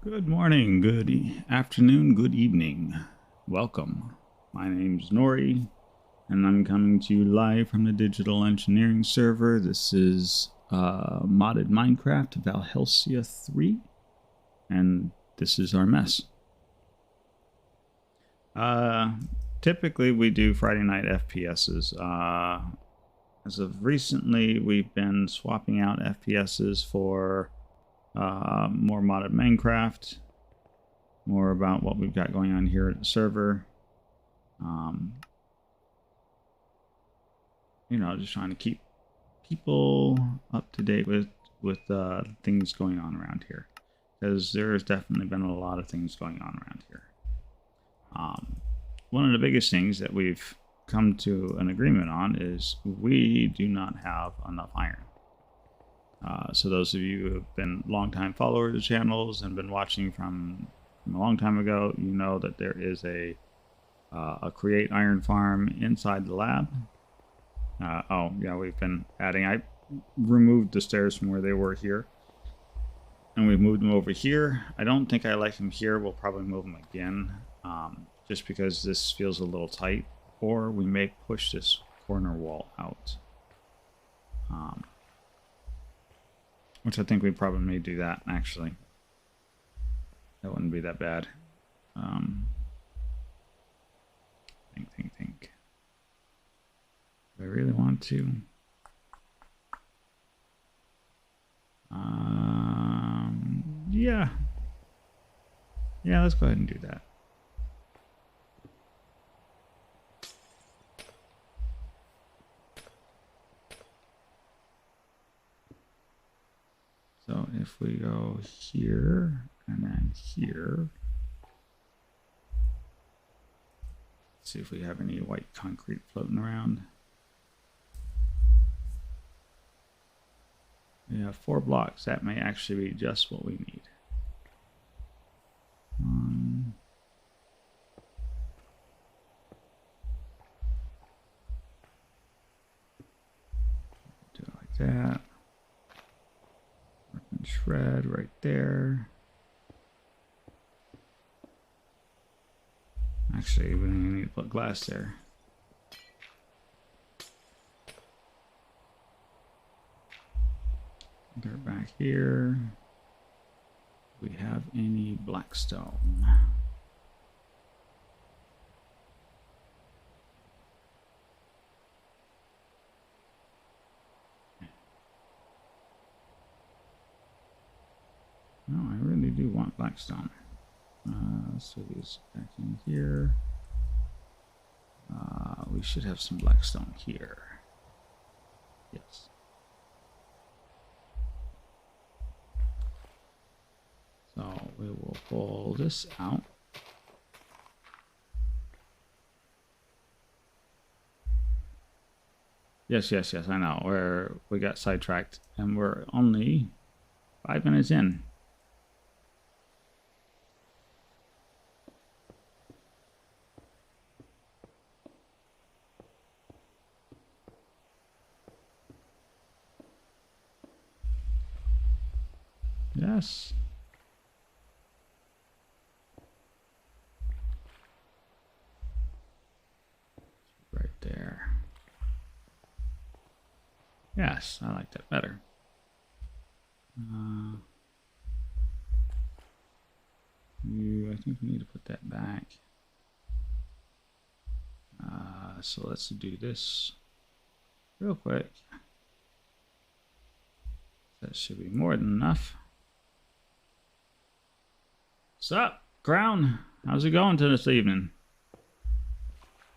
Good morning, good afternoon, good evening. Welcome. My name's Nori, and I'm coming to you live from the Digital Engineering server. This is modded Minecraft Valhelsia 3, and this is our mess. Typically, we do Friday night FPSs. As of recently, we've been swapping out FPSs for more modded Minecraft, more about what we've got going on here at the server. You know, just trying to keep people up to date with things going on around here, because there's definitely been a lot of things going on around here. One of the biggest things that we've come to an agreement on is we do not have enough iron. So those of you who have been longtime followers of channels and been watching from a long time ago, you know that there is a create iron farm inside the lab. Oh yeah, we've been adding. I removed the stairs from where they were here, and we've moved them over here. I don't think I like them here. We'll probably move them again, just because this feels a little tight. Or we may push this corner wall out. Which I think we probably may do that, actually. That wouldn't be that bad. Think. Do I really want to? Yeah. Yeah, let's go ahead and do that. So if we go here and then here, let's see if we have any white concrete floating around. We have 4 blocks. That may actually be just what we need. Do it like that. Shred right there. Actually, we don't even need to put glass there. Dirt back here. Do we have any blackstone? No, I really do want blackstone. So these back in here. We should have some blackstone here. Yes. So we will pull this out. Yes, I know. We got sidetracked and we're only 5 minutes in. Yes. Right there. Yes, I like that better. I think we need to put that back. So let's do this real quick. That should be more than enough. Sup, Crown? How's it going to this evening?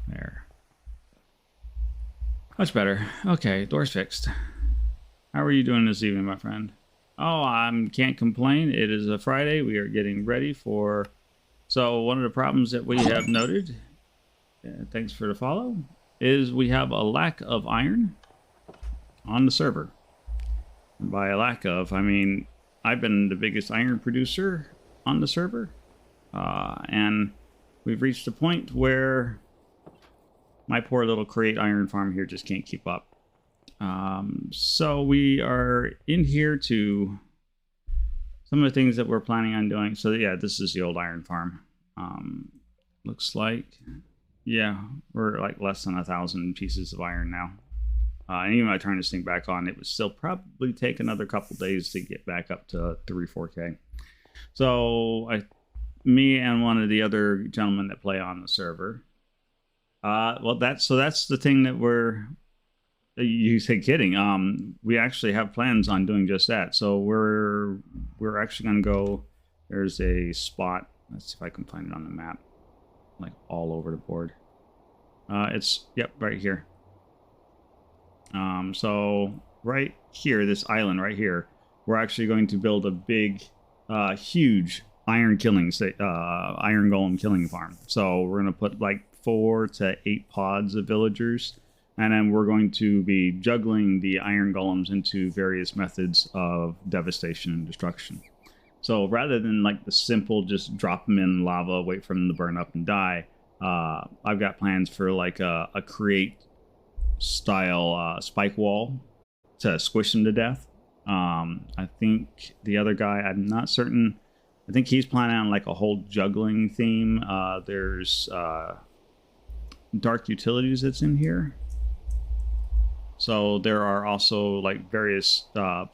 There. Much better. Okay, door's fixed. How are you doing this evening, my friend? Oh, I can't complain. It is a Friday. We are getting ready for... So one of the problems that we have noted, thanks for the follow, is we have a lack of iron on the server. And by a lack of, I mean, I've been the biggest iron producer on the server, and we've reached a point where my poor little create iron farm here just can't keep up. So we are in here to some of the things that we're planning on doing. So yeah, this is the old iron farm. Looks like, yeah, we're like less than 1,000 pieces of iron now. And even when I turn this thing back on, it would still probably take another couple days to get back up to 3-4K. So me and one of the other gentlemen that play on the server. Well, that's the thing that you say kidding. We actually have plans on doing just that. So we're actually going to go. There's a spot. Let's see if I can find it on the map. Like all over the board. It's right here. So right here, this island right here, we're actually going to build a big, huge iron golem killing farm. So we're going to put like 4 to 8 pods of villagers, and then we're going to be juggling the iron golems into various methods of devastation and destruction. So rather than like the simple just drop them in lava, wait for them to burn up and die, I've got plans for like a create style spike wall to squish them to death. I think the other guy, I'm not certain, I think he's planning on like a whole juggling theme. There's dark utilities that's in here. So there are also like various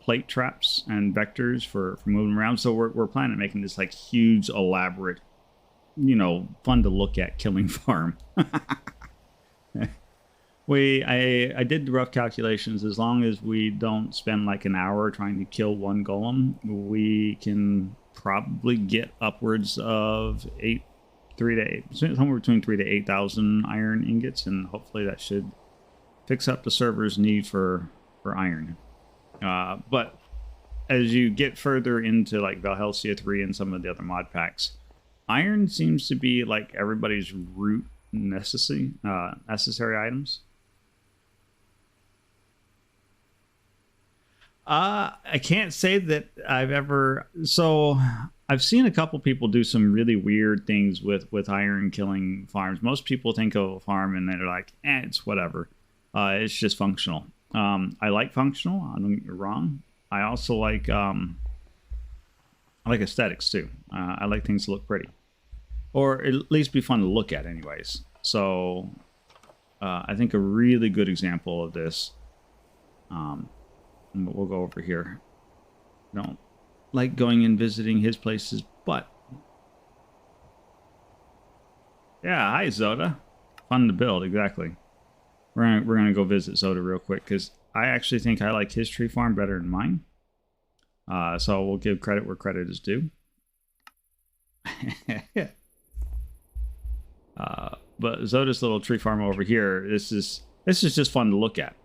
plate traps and vectors for moving around. So we're planning on making this like huge, elaborate, fun to look at killing farm. I did the rough calculations. As long as we don't spend like an hour trying to kill one golem, we can probably get upwards of somewhere between 3 to 8,000 iron ingots, and hopefully that should fix up the server's need for iron. But as you get further into like Valhelsia 3 and some of the other mod packs, iron seems to be like everybody's root necessary items. I can't say that I've seen a couple people do some really weird things with iron killing farms. Most people think of a farm and they're like, it's whatever. It's just functional. I like functional. I don't get me wrong. I also like aesthetics too. I like things to look pretty, or at least be fun to look at, anyways. So I think a really good example of this. We'll go over here. Don't like going and visiting his places, but yeah, hi Zoda. Fun to build, exactly. We're gonna go visit Zoda real quick because I actually think I like his tree farm better than mine. So we'll give credit where credit is due. But Zoda's little tree farm over here, this is just fun to look at.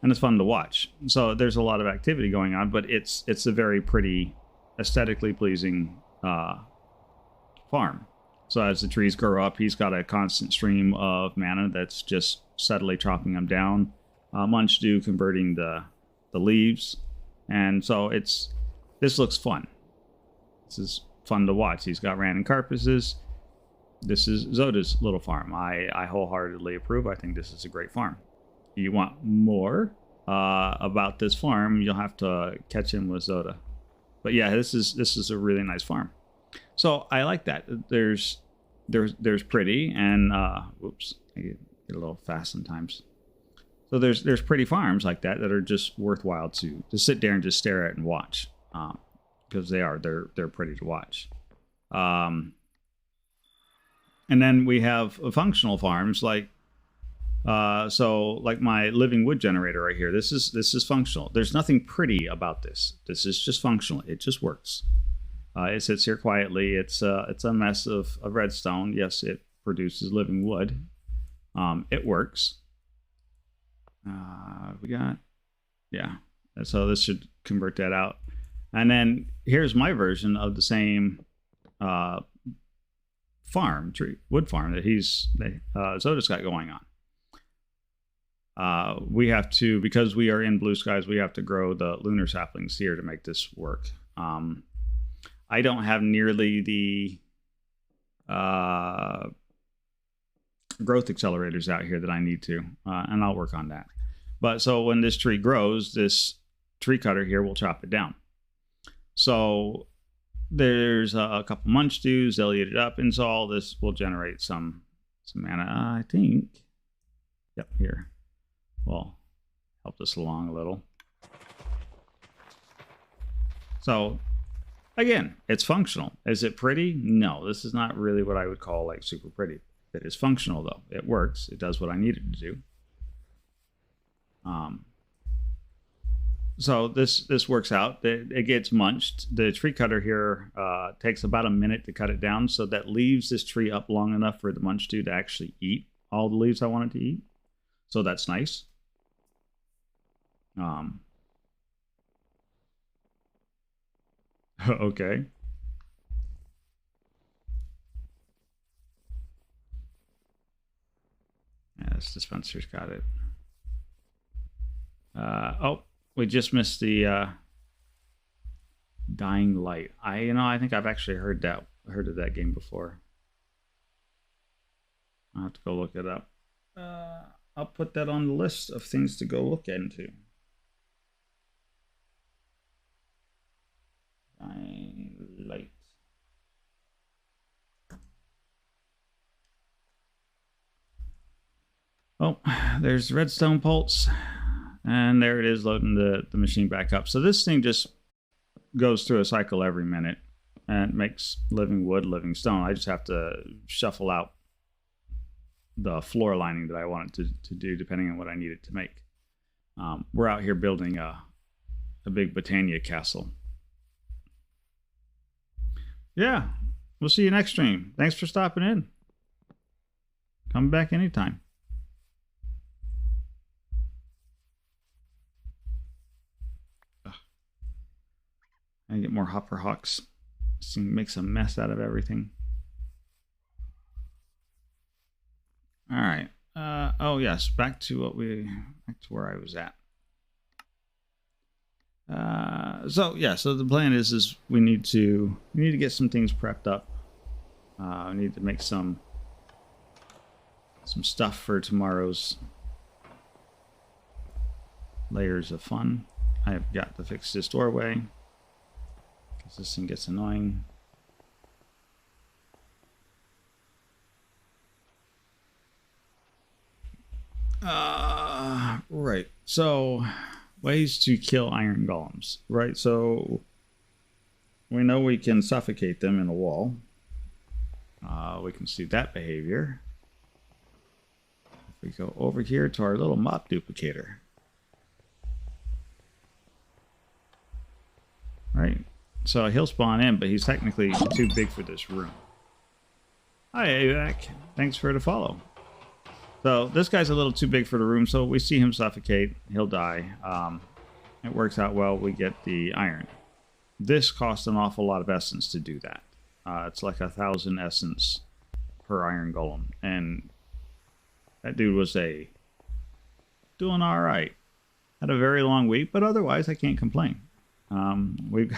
And it's fun to watch. So there's a lot of activity going on, but it's a very pretty, aesthetically pleasing farm. So as the trees grow up, he's got a constant stream of mana that's just steadily chopping them down. Munch do converting the leaves. And so this looks fun. This is fun to watch. He's got random carcasses. This is Zoda's little farm. I wholeheartedly approve. I think this is a great farm. You want more about this farm, you'll have to catch in with Zoda. But yeah, this is a really nice farm. So I like that. There's pretty and whoops, I get a little fast sometimes. So there's pretty farms like that are just worthwhile to sit there and just stare at and watch, because they're pretty to watch. And then we have functional farms like. So like my living wood generator right here, this is functional. There's nothing pretty about this. This is just functional. It just works. It sits here quietly. It's a mess of redstone. Yes, it produces living wood. It works. So this should convert that out. And then here's my version of the same wood farm that Zoda's got going on. We have to, because we are in blue skies, we have to grow the lunar saplings here to make this work. I don't have nearly the growth accelerators out here that I need to, and I'll work on that. But so when this tree grows, this tree cutter here will chop it down. So there's a couple munch stews. They'll eat it up. Install this will generate some mana. I think. Yep, here. Well, help this along a little. So, again, it's functional. Is it pretty? No, this is not really what I would call like super pretty. It is functional though. It works. It does what I need it to do. So this works out. It gets munched. The tree cutter here takes about a minute to cut it down, so that leaves this tree up long enough for the munch stew to actually eat all the leaves I want it to eat. So that's nice. Okay. Yeah, this dispenser's got it. Oh, we just missed the Dying Light. I think I've actually heard of that game before. I'll have to go look it up. I'll put that on the list of things to go look into. Dying Light. Oh, there's redstone pulse. And there it is, loading the machine back up. So this thing just goes through a cycle every minute and makes living wood, living stone. I just have to shuffle out the floor lining that I want it to do, depending on what I need it to make. We're out here building a big Botania castle. Yeah, we'll see you next stream. Thanks for stopping in. Come back anytime. I get more hopper hawks. This thing makes a mess out of everything. All right. Oh yes, back to where I was at. So the plan is we need to get some things prepped up. We need to make some stuff for tomorrow's layers of fun. I've got to fix this doorway. This thing gets annoying. Right. So, ways to kill iron golems. Right. So, we know we can suffocate them in a wall. We can see that behavior. If we go over here to our little mob duplicator. Right. So he'll spawn in, but he's technically too big for this room. Hi, Avac. Thanks for the follow. So this guy's a little too big for the room, so we see him suffocate. He'll die. It works out well. We get the iron. This costs an awful lot of essence to do that. It's like 1,000 essence per iron golem. And that dude was doing all right. Had a very long week, but otherwise I can't complain. We've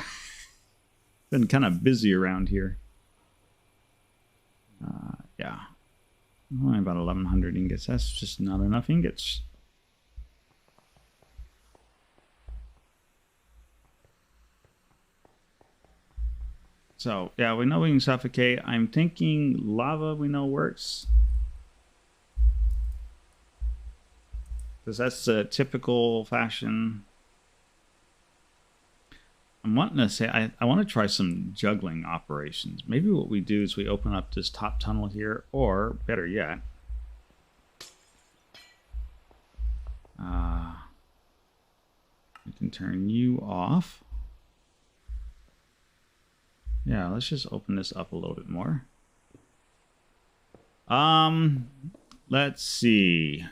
been kind of busy around here. Yeah. Only about 1,100 ingots. That's just not enough ingots. So, yeah, we know we can suffocate. I'm thinking lava we know works. Because that's the typical fashion. I'm wanting to say, I want to try some juggling operations. Maybe what we do is we open up this top tunnel here, or better yet, we can turn you off. Yeah, let's just open this up a little bit more. Let's see.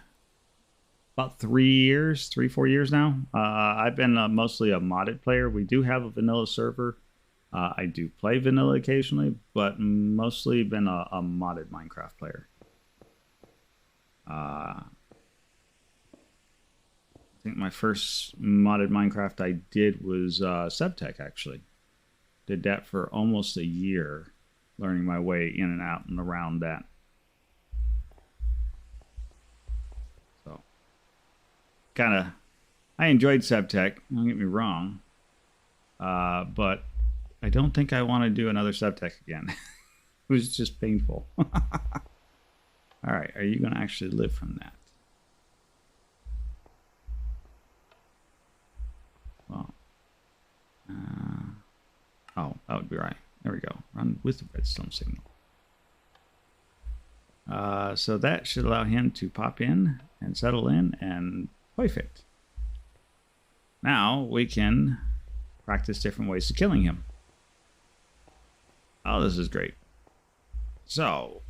About 4 years now. I've been mostly a modded player. We do have a vanilla server. I do play vanilla occasionally, but mostly been a modded Minecraft player. I think my first modded Minecraft I did was Sebtech, actually. Did that for almost a year, learning my way in and out and around that. I enjoyed Sebtech, don't get me wrong, but I don't think I want to do another subtech again. It was just painful. All right, are you going to actually live from that? Well, oh, that would be right. There we go. Run with the redstone signal. So that should allow him to pop in and settle in and perfect. Now we can practice different ways of killing him. Oh, this is great. So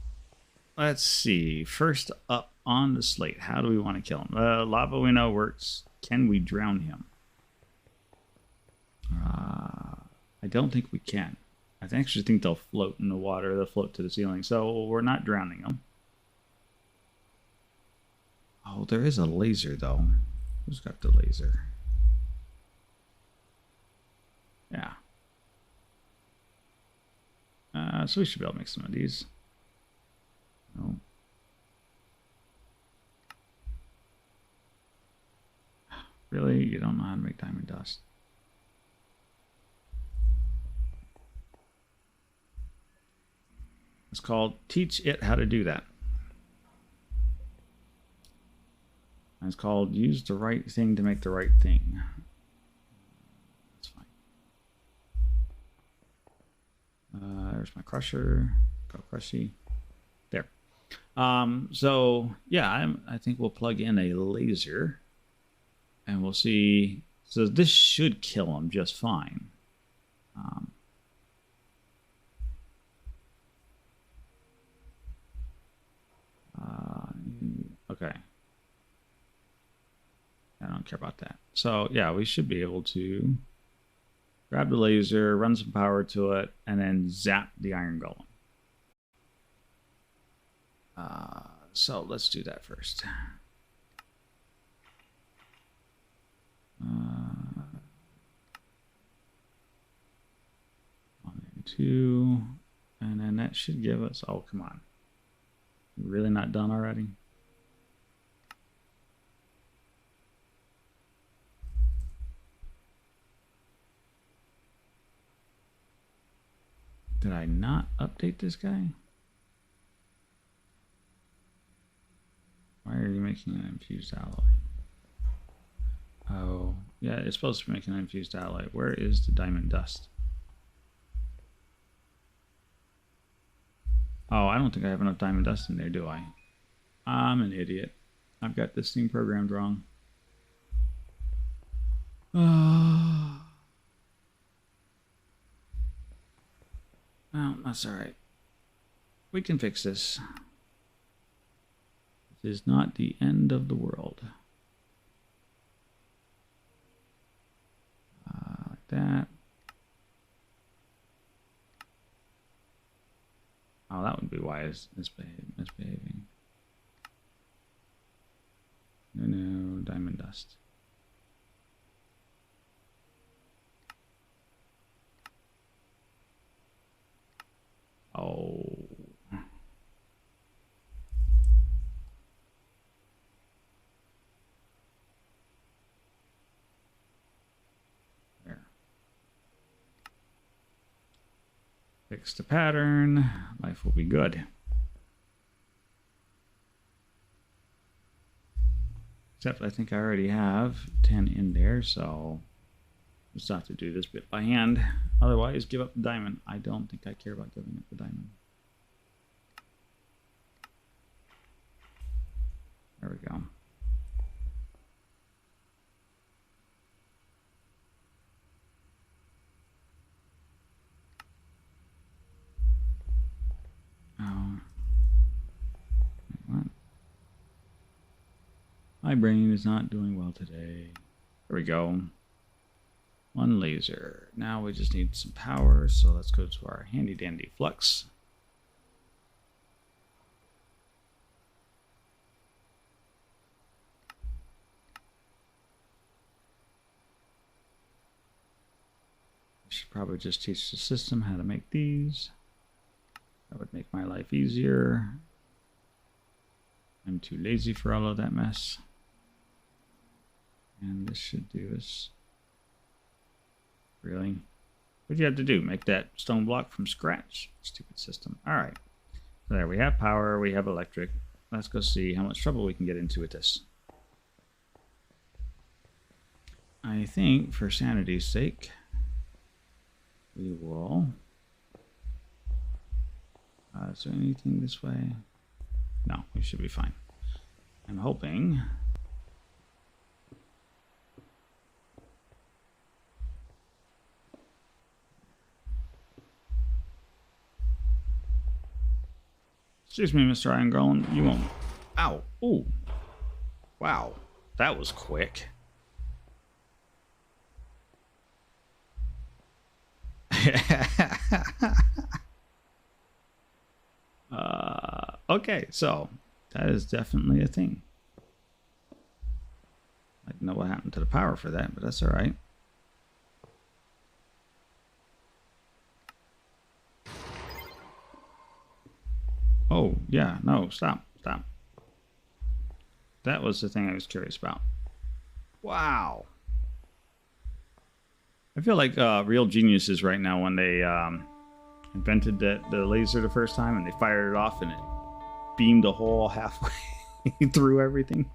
let's see. First up on the slate, how do we want to kill him? Lava we know works. Can we drown him? I don't think we can. I actually think they'll float in the water. They'll float to the ceiling. So we're not drowning them. Oh, there is a laser, though. Who's got the laser? Yeah. So we should be able to make some of these. No. Really? You don't know how to make diamond dust? It's called Teach It How to Do That. And it's called Use the Right Thing to Make the Right Thing. That's fine. There's my crusher. Go crushy. There. So, yeah, I think we'll plug in a laser. And we'll see. So this should kill him just fine. Okay. I don't care about that. So, yeah, we should be able to grab the laser, run some power to it, and then zap the iron golem. So let's do that first. 1 and 2, and then that should give us. Oh, come on! We're really not done already? Did I not update this guy? Why are you making an infused alloy? Oh, yeah, it's supposed to be making an infused alloy. Where is the diamond dust? Oh, I don't think I have enough diamond dust in there, do I? I'm an idiot. I've got this thing programmed wrong. Well, that's alright. We can fix this. This is not the end of the world. Like that. Oh, that would be why it's misbehaving. No, diamond dust. Oh. There. Fix the pattern. Life will be good. Except I think I already have 10 in there, so just have to do this bit by hand. Otherwise, give up the diamond. I don't think I care about giving up the diamond. There we go. Oh. What? My brain is not doing well today. There we go. One laser. Now we just need some power, so let's go to our handy dandy flux. I should probably just teach the system how to make these. That would make my life easier. I'm too lazy for all of that mess. And this should do us. Really? What'd you have to do? Make that stone block from scratch? Stupid system. All right. So there, we have power, we have electric. Let's go see how much trouble we can get into with this. I think, for sanity's sake, we will... is there anything this way? No, we should be fine. I'm hoping... Excuse me, Mr. Iron Golem, you won't... Ow! Ooh! Wow, that was quick. Okay, so that is definitely a thing. I don't know what happened to the power for that, but that's all right. Oh, yeah, no, stop. That was the thing I was curious about. Wow. I feel like real geniuses right now when they invented the laser the first time and they fired it off and it beamed a hole halfway through everything.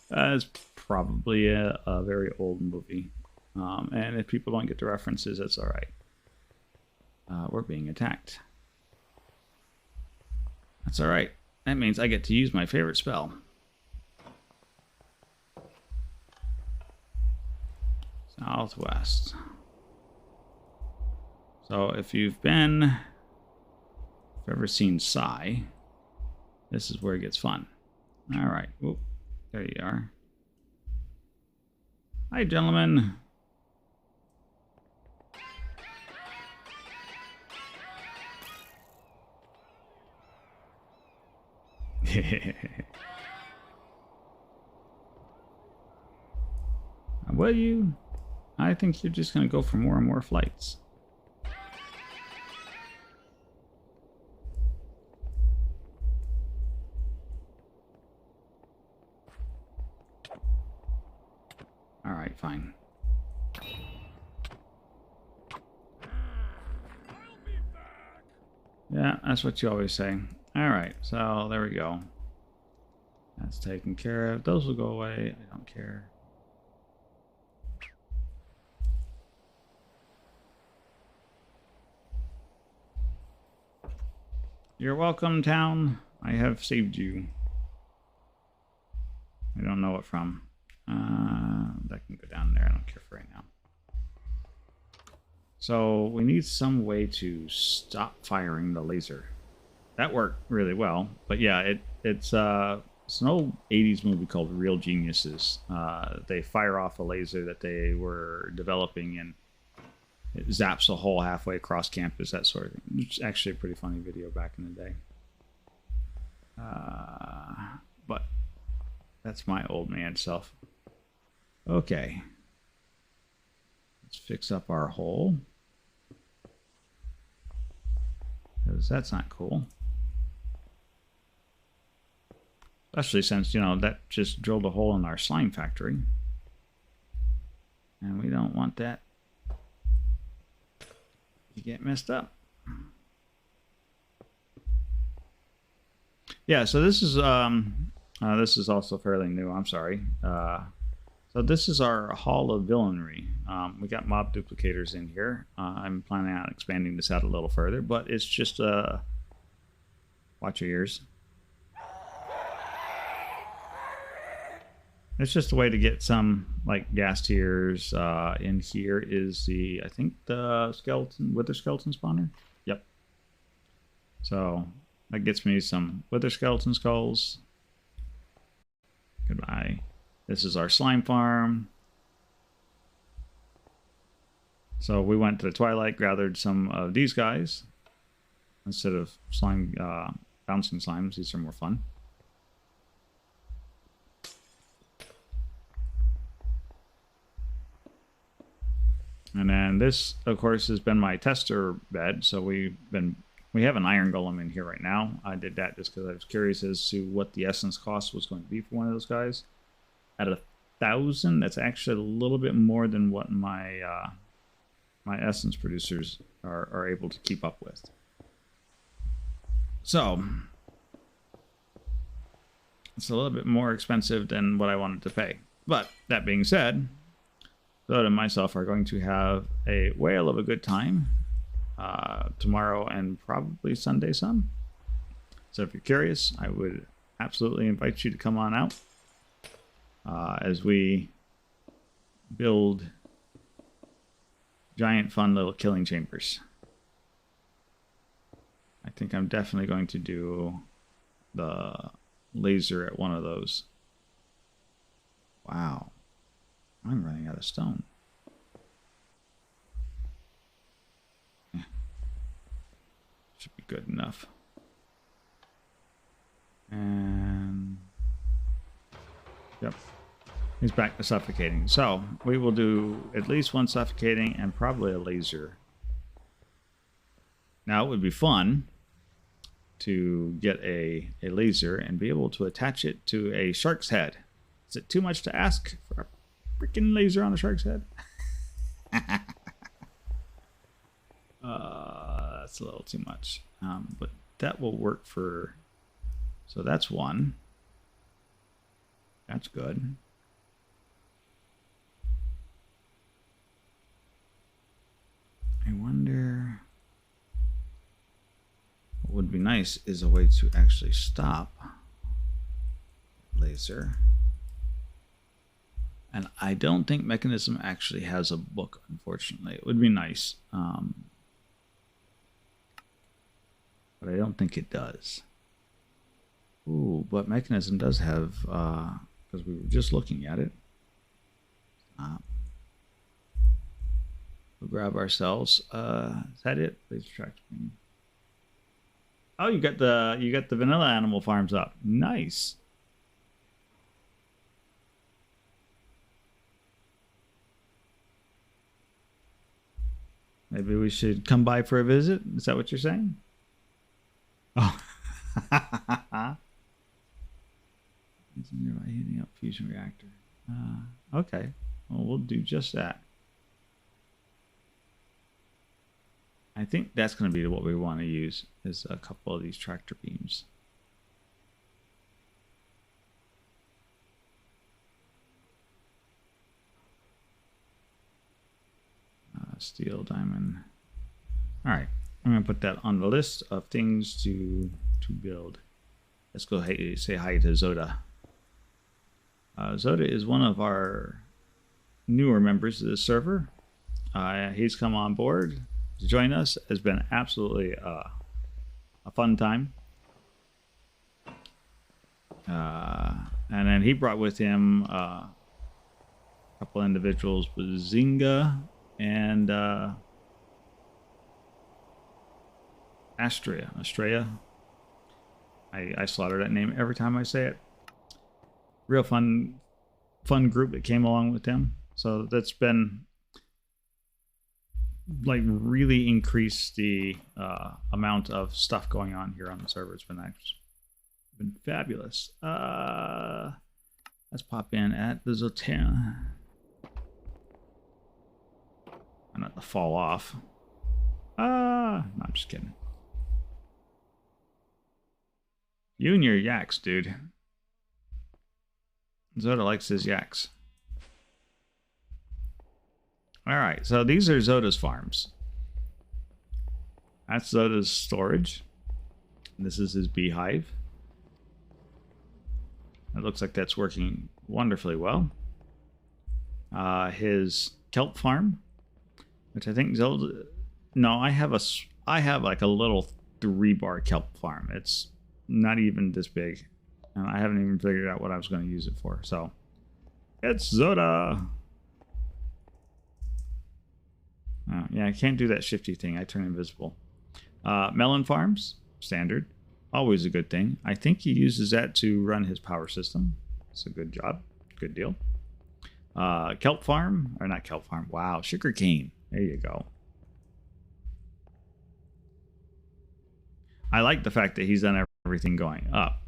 That's probably a very old movie. And if people don't get the references, that's all right. We're being attacked. That's all right. That means I get to use my favorite spell. Southwest. So if you've ever seen Psy, this is where it gets fun. All right. Oop, there you are. Hi, gentlemen. Will you? I think you're just going to go for more and more flights. All right, fine. Yeah, that's what you always say. All right, so there we go. That's taken care of. Those will go away. I don't care. You're welcome, town. I have saved you. I don't know what from. That can go down there. I don't care for right now. So we need some way to stop firing the laser. That worked really well. But yeah, it's an old 80s movie called Real Geniuses. They fire off a laser that they were developing and it zaps a hole halfway across campus, that sort of thing. It's actually a pretty funny video back in the day. But that's my old man self. Okay. Let's fix up our hole. Because that's not cool. Especially since, you know, that just drilled a hole in our slime factory. And we don't want that to get messed up. Yeah, so this is also fairly new. I'm sorry. So this is our Hall of Villanry. We got mob duplicators in here. I'm planning on expanding this out a little further, but it's just watch your ears. It's just a way to get some like gas tiers. In here is I think the wither skeleton spawner. Yep. So that gets me some wither skeleton skulls. Goodbye. This is our slime farm. So we went to the Twilight, gathered some of these guys instead of slime bouncing slimes. These are more fun. And then this, of course, has been my tester bed. So we have an iron golem in here right now. I did that just because I was curious as to what the essence cost was going to be for one of those guys. At 1,000, that's actually a little bit more than what my my essence producers are able to keep up with. So it's a little bit more expensive than what I wanted to pay. But that being said, Zoda and myself are going to have a whale of a good time tomorrow and probably Sunday some. So if you're curious, I would absolutely invite you to come on out as we build giant fun little killing chambers. I think I'm definitely going to do the laser at one of those. Wow. I'm running out of stone. Should be good enough. And yep, he's back to suffocating. So we will do at least one suffocating and probably a laser. Now it would be fun to get a laser and be able to attach it to a shark's head. Is it too much to ask for a freaking laser on a shark's head? That's a little too much. But that will work for... So that's one. That's good. I wonder... What would be nice is a way to actually stop laser. And I don't think Mechanism actually has a book, unfortunately. It would be nice. But I don't think it does. Ooh, but Mechanism does have, because we were just looking at it. We'll grab ourselves. Is that it? Please attract me. Oh, you got the vanilla animal farms up. Nice. Maybe we should come by for a visit. Is that what you're saying? Oh. It's nearby heating up fusion reactor. Okay. Well, we'll do just that. I think that's going to be what we want to use, is a couple of these tractor beams. Steel, diamond. All right, I'm going to put that on the list of things to build. Let's go say hi to Zoda. Zoda is one of our newer members of the server. He's come on board to join us. Has been absolutely a fun time. And then he brought with him a couple individuals with Zynga and Astrea. I slaughter that name every time I say it. Real fun group that came along with them. So that's been like really increased the amount of stuff going on here on the server. It's been fabulous. Let's pop in at the Zotan. I'm not to fall off. No, I'm just kidding. You and your yaks, dude. Zoda likes his yaks. Alright, so these are Zoda's farms. That's Zoda's storage. This is his beehive. It looks like that's working wonderfully well. His kelp farm, which I think Zoda... No, I have like a little 3-bar kelp farm. It's not even this big. And I haven't even figured out what I was going to use it for. So, it's Zoda! Yeah, I can't do that shifty thing. I turn invisible. Melon farms, standard. Always a good thing. I think he uses that to run his power system. It's a good job. Good deal. Kelp farm, or not kelp farm. Wow, sugarcane. There you go. I like the fact that he's done everything going up.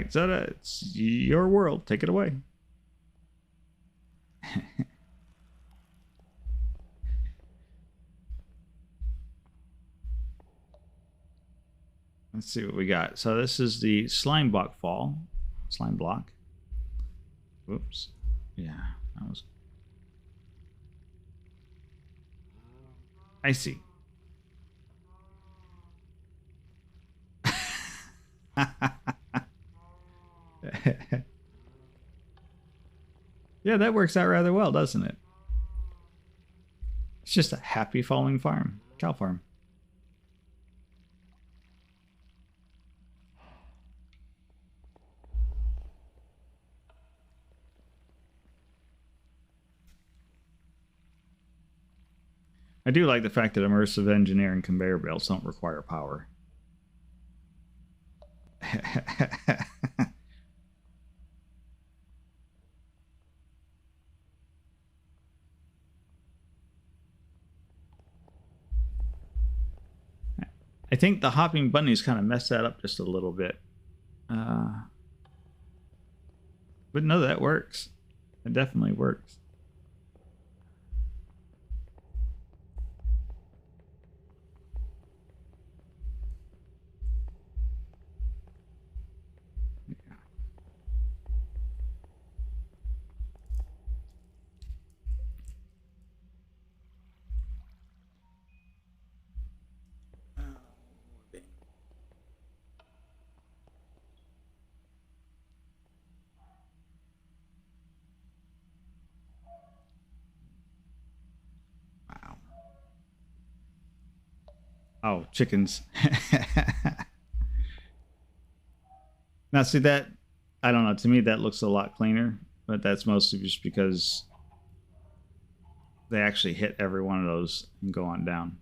right, Zoda, it's your world. Take it away. Let's see what we got. So this is the slime block fall. Slime block. Whoops. Yeah, that was... I see. Yeah, that works out rather well, doesn't it? It's just a happy falling farm. Cow farm. I do like the fact that immersive engineering conveyor belts don't require power. I think the hopping bunnies kind of messed that up just a little bit. But no, that works. It definitely works. Wow. Oh, chickens. Now, see that, I don't know, to me that looks a lot cleaner, but that's mostly just because they actually hit every one of those and go on down.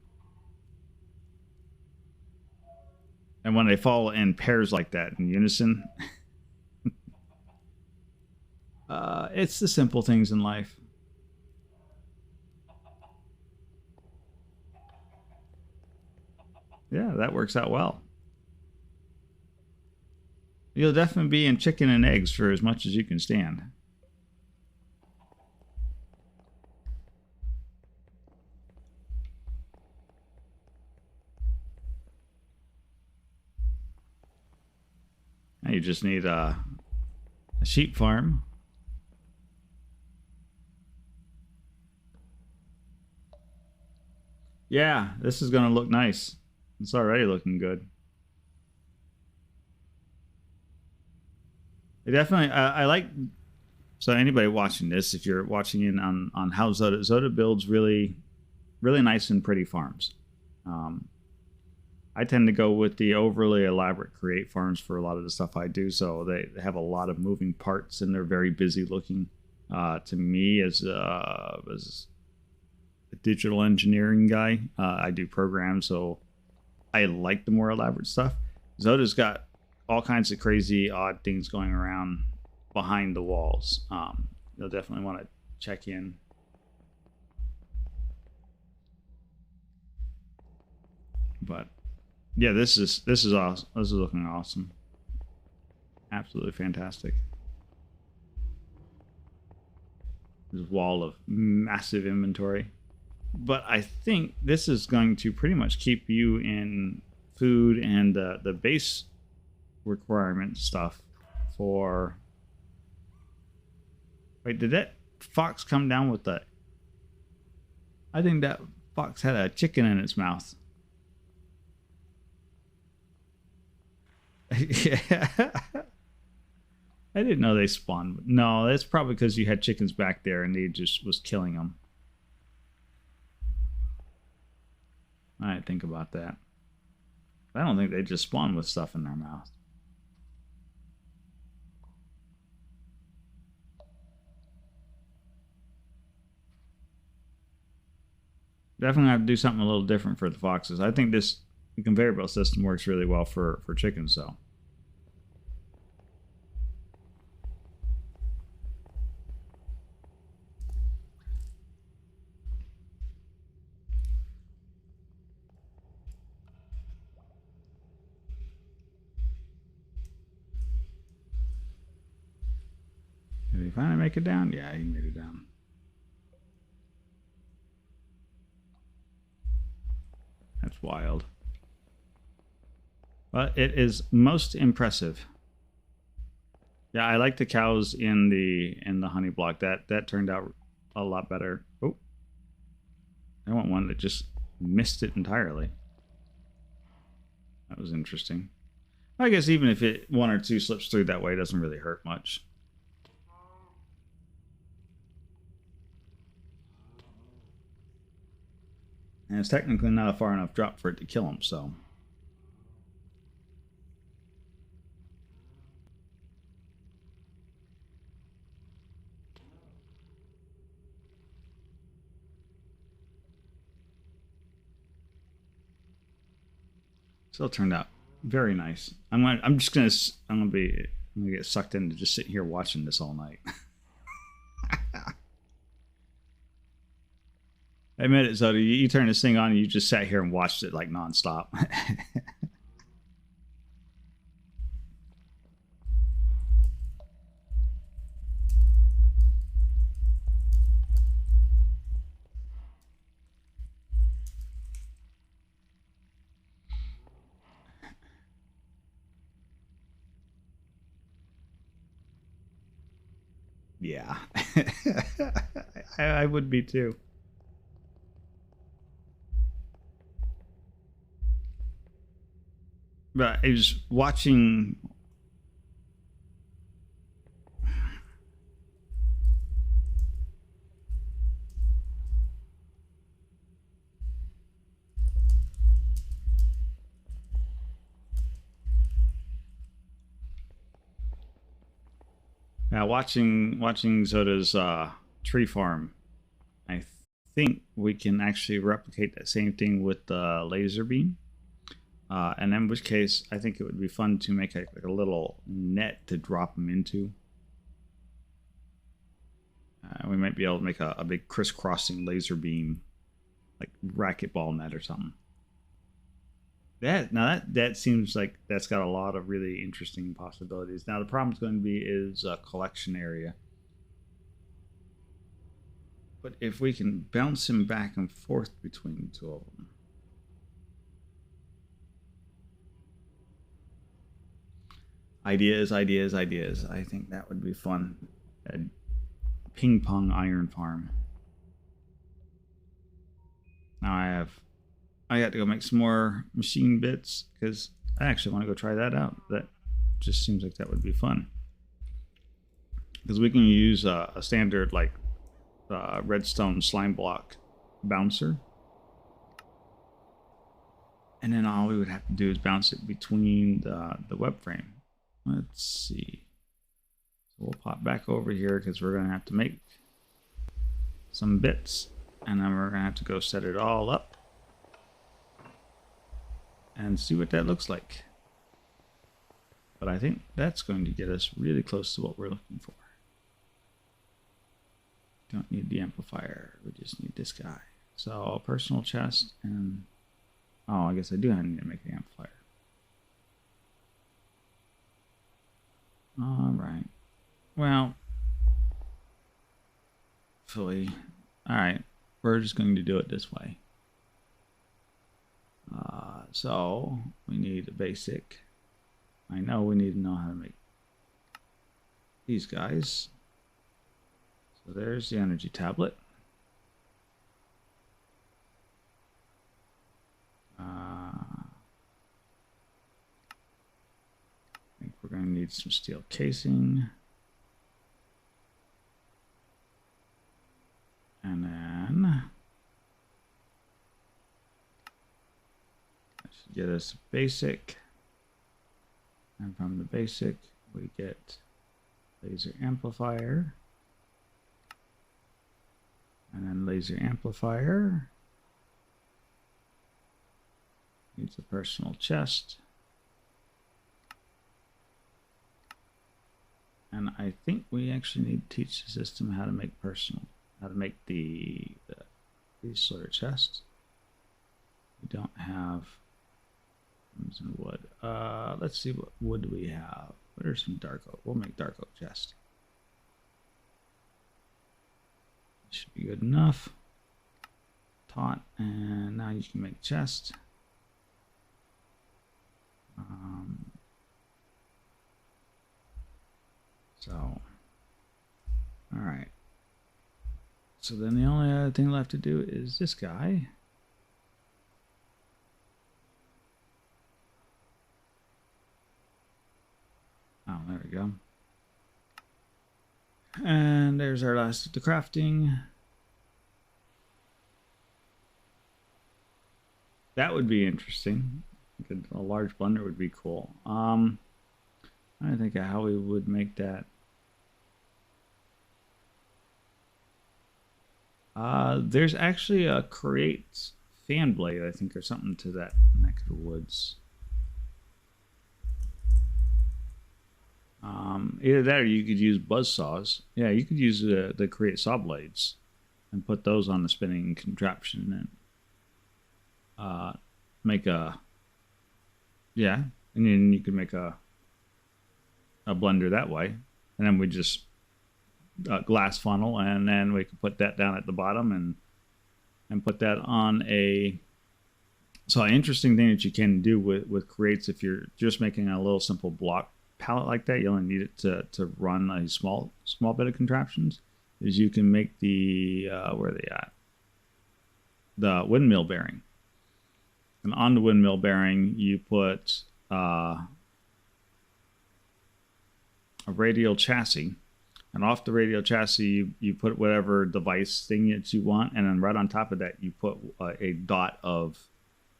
And when they fall in pairs like that in unison, it's the simple things in life. Yeah, that works out well. You'll definitely be in chicken and eggs for as much as you can stand. Now you just need a sheep farm. Yeah, this is going to look nice. It's already looking good. It definitely, I like, so anybody watching this, if you're watching in on how Zoda builds really, really nice and pretty farms. I tend to go with the overly elaborate create farms for a lot of the stuff I do. So they have a lot of moving parts and they're very busy looking. To me, as a digital engineering guy, I do programs, so I like the more elaborate stuff. Zoda's got all kinds of crazy, odd things going around behind the walls. You'll definitely want to check in. But yeah, this is awesome. This is looking awesome. Absolutely fantastic. This wall of massive inventory. But I think this is going to pretty much keep you in food and the base requirement stuff for... Wait, did that fox come down with the... I think that fox had a chicken in its mouth. Yeah. I didn't know they spawned. No, that's probably because you had chickens back there and they just was killing them. I didn't think about that. I don't think they just spawn with stuff in their mouth. Definitely have to do something a little different for the foxes. I think this conveyor belt system works really well for chickens, though. finally make it down? Yeah, he made it down. That's wild. But it is most impressive. Yeah, I like the cows in the honey block. That turned out a lot better. Oh, I want one that just missed it entirely. That was interesting. I guess even if it one or two slips through that way, it doesn't really hurt much. And it's technically not a far enough drop for it to kill him, so. Still turned out very nice. I'm gonna get sucked into just sitting here watching this all night. I admit it, Zoda. You turn this thing on and you just sat here and watched it like nonstop. Yeah. I would be too. But I was watching. Yeah, watching Zoda's tree farm. I think we can actually replicate that same thing with the laser beam. And in which case, I think it would be fun to make like a little net to drop them into. We might be able to make a big crisscrossing laser beam, like racquetball net or something. That seems like that's got a lot of really interesting possibilities. Now the problem is going to be is a collection area. But if we can bounce him back and forth between the two of them. Ideas. I think that would be fun. A ping pong iron farm. Now I got to go make some more machine bits because I actually want to go try that out. That just seems like that would be fun. Because we can use a standard like redstone slime block bouncer. And then all we would have to do is bounce it between the web frame. Let's see. So we'll pop back over here because we're going to have to make some bits. And then we're going to have to go set it all up. And see what that looks like. But I think that's going to get us really close to what we're looking for. Don't need the amplifier. We just need this guy. So personal chest and... Oh, I guess I do need to make the amplifier. Alright. Well... Fully... Alright. We're just going to do it this way. So, we need a basic. I know we need to know how to make these guys. So there's the energy tablet. I think we're going to need some steel casing. And then that should get us basic. And from the basic, we get laser amplifier. And then laser amplifier needs a personal chest. And I think we actually need to teach the system how to make these sort of chests. We don't have some wood. Let's see what wood we have. What are some dark oak? We'll make dark oak chest. Should be good enough. Taut, and now you can make chest. So, all right. So then the only other thing left to do is this guy. Oh, there we go. And there's our last of the crafting. That would be interesting. A large blender would be cool. I think of how we would make that. There's actually a create fan blade, I think, or something to that neck of the woods. Either that or you could use buzz saws. Yeah, you could use the create saw blades and put those on the spinning contraption and make a, yeah, and then you could make a blender that way. And then we just glass funnel, and then we could put that down at the bottom and put that on a. So an interesting thing that you can do with creates, if you're just making a little simple block palette like that, you only need it to run a small bit of contraptions, is you can make the where are they at, the windmill bearing, and on the windmill bearing you put a radial chassis, and off the radial chassis you put whatever device thing that you want, and then right on top of that you put a dot of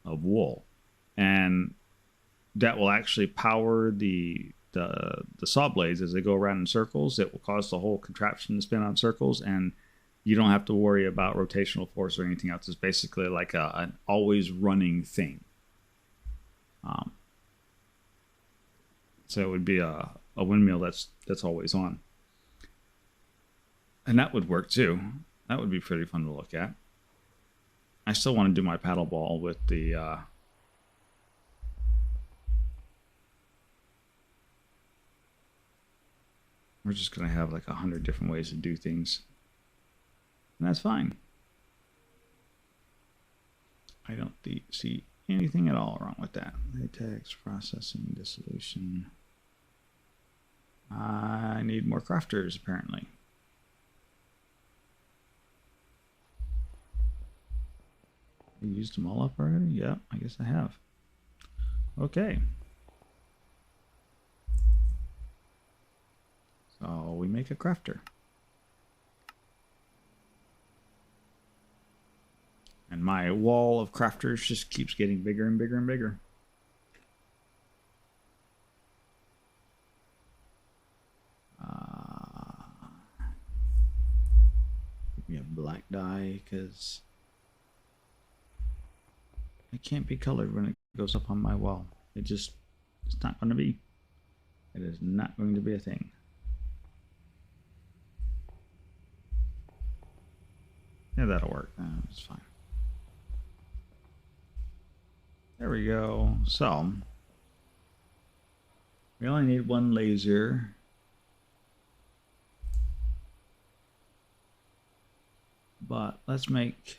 wool, and that will actually power the saw blades as they go around in circles. It will cause the whole contraption to spin on circles, and you don't have to worry about rotational force or anything else. It's basically like an always running thing. So it would be a windmill that's always on, and that would work too. That would be pretty fun to look at. I still want to do my paddle ball with the we're just going to have like 100 different ways to do things. And that's fine. I don't see anything at all wrong with that. Latex, processing, dissolution. I need more crafters, apparently. I used them all up already? Yeah, I guess I have. Okay. So we make a crafter. And my wall of crafters just keeps getting bigger and bigger and bigger. Give me a black dye, because it can't be colored when it goes up on my wall. It's not going to be. It is not going to be a thing. Yeah, that'll work. It's fine. There we go. So we only need one laser. But let's make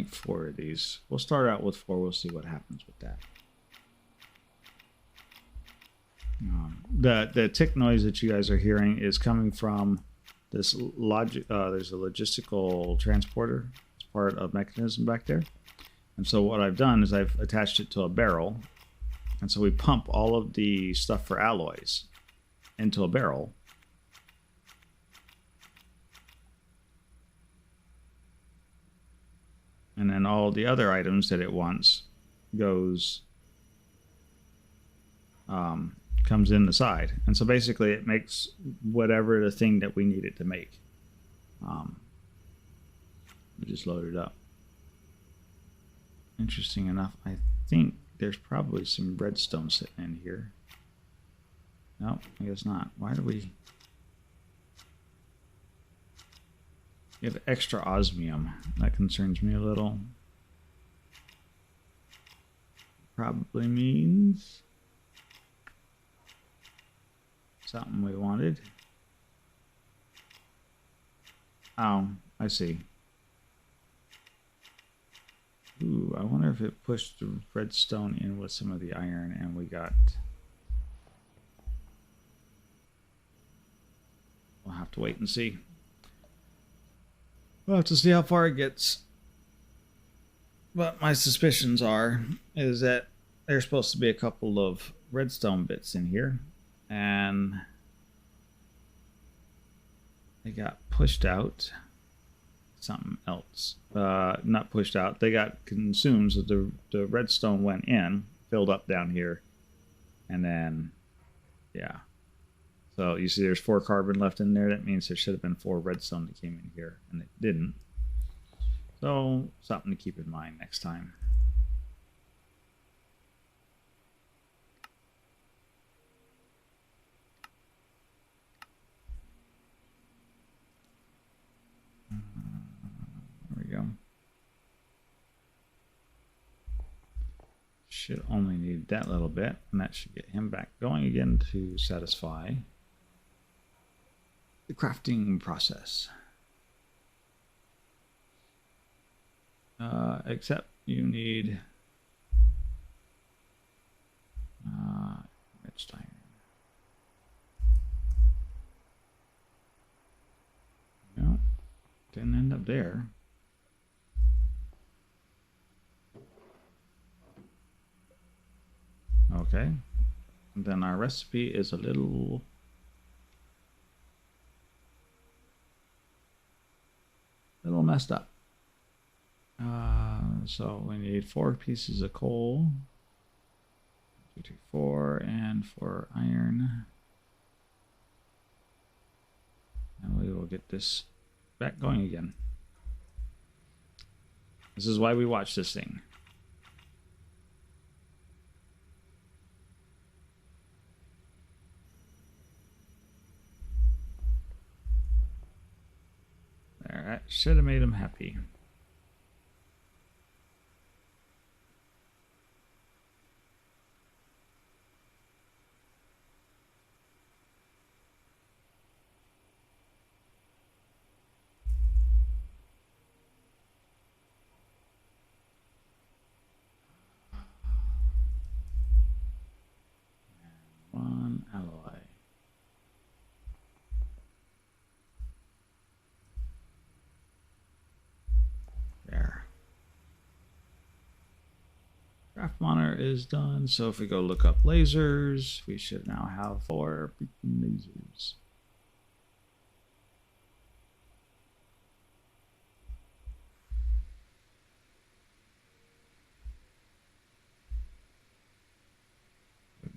4 of these. We'll start out with 4. We'll see what happens with that. The tick noise that you guys are hearing is coming from this there's a logistical transporter. It's part of mechanism back there. And so what I've done is I've attached it to a barrel. And so we pump all of the stuff for alloys into a barrel. And then all the other items that it wants comes in the side. And so basically it makes whatever the thing that we need it to make. We just load it up. Interesting enough, I think there's probably some redstone sitting in here. Nope, I guess not. Why do we... You have extra osmium. That concerns me a little. Probably means something we wanted. Oh, I see. Ooh, I wonder if it pushed the redstone in with some of the iron and we got... We'll have to wait and see. We'll have to see how far it gets. But my suspicions is that there's supposed to be a couple of redstone bits in here. And they got pushed out. Something else. Not pushed out. They got consumed. So the redstone went in, filled up down here. And then, yeah. So you see there's 4 carbon left in there. That means there should have been 4 redstone that came in here. And it didn't. So something to keep in mind next time. There we go. Should only need that little bit. And that should get him back going again to satisfy the crafting process. Except you need enriched iron. No, didn't end up there. Okay, and then our recipe is a little messed up. So we need 4 pieces of coal, 2, 2, 4, and 4 iron. And we will get this back going again. This is why we watch this thing. There, that should have made him happy. One alloy. There. Craft monitor is done. So if we go look up lasers, we should now have 4 freaking lasers.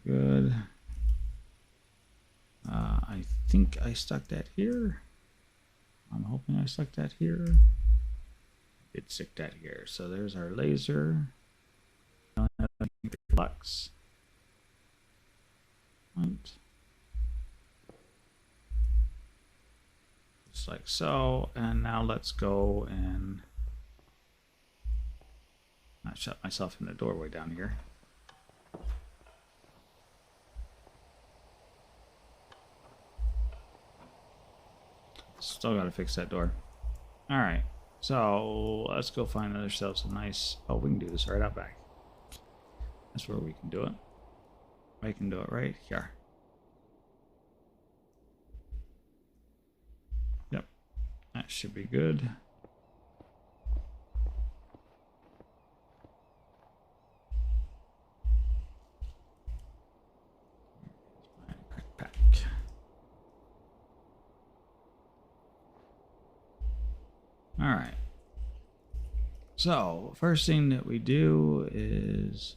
Good. I think I stuck that here. I'm hoping I stuck that here. Did stick that here. So there's our laser. Flux. Right. Just like so. And now let's go and not shut myself in the doorway down here. Still got to fix that door. All right, so let's go find ourselves a nice... Oh, we can do this right out back. That's where we can do it. I can do it right here. Yep, that should be good. All right. So first thing that we do is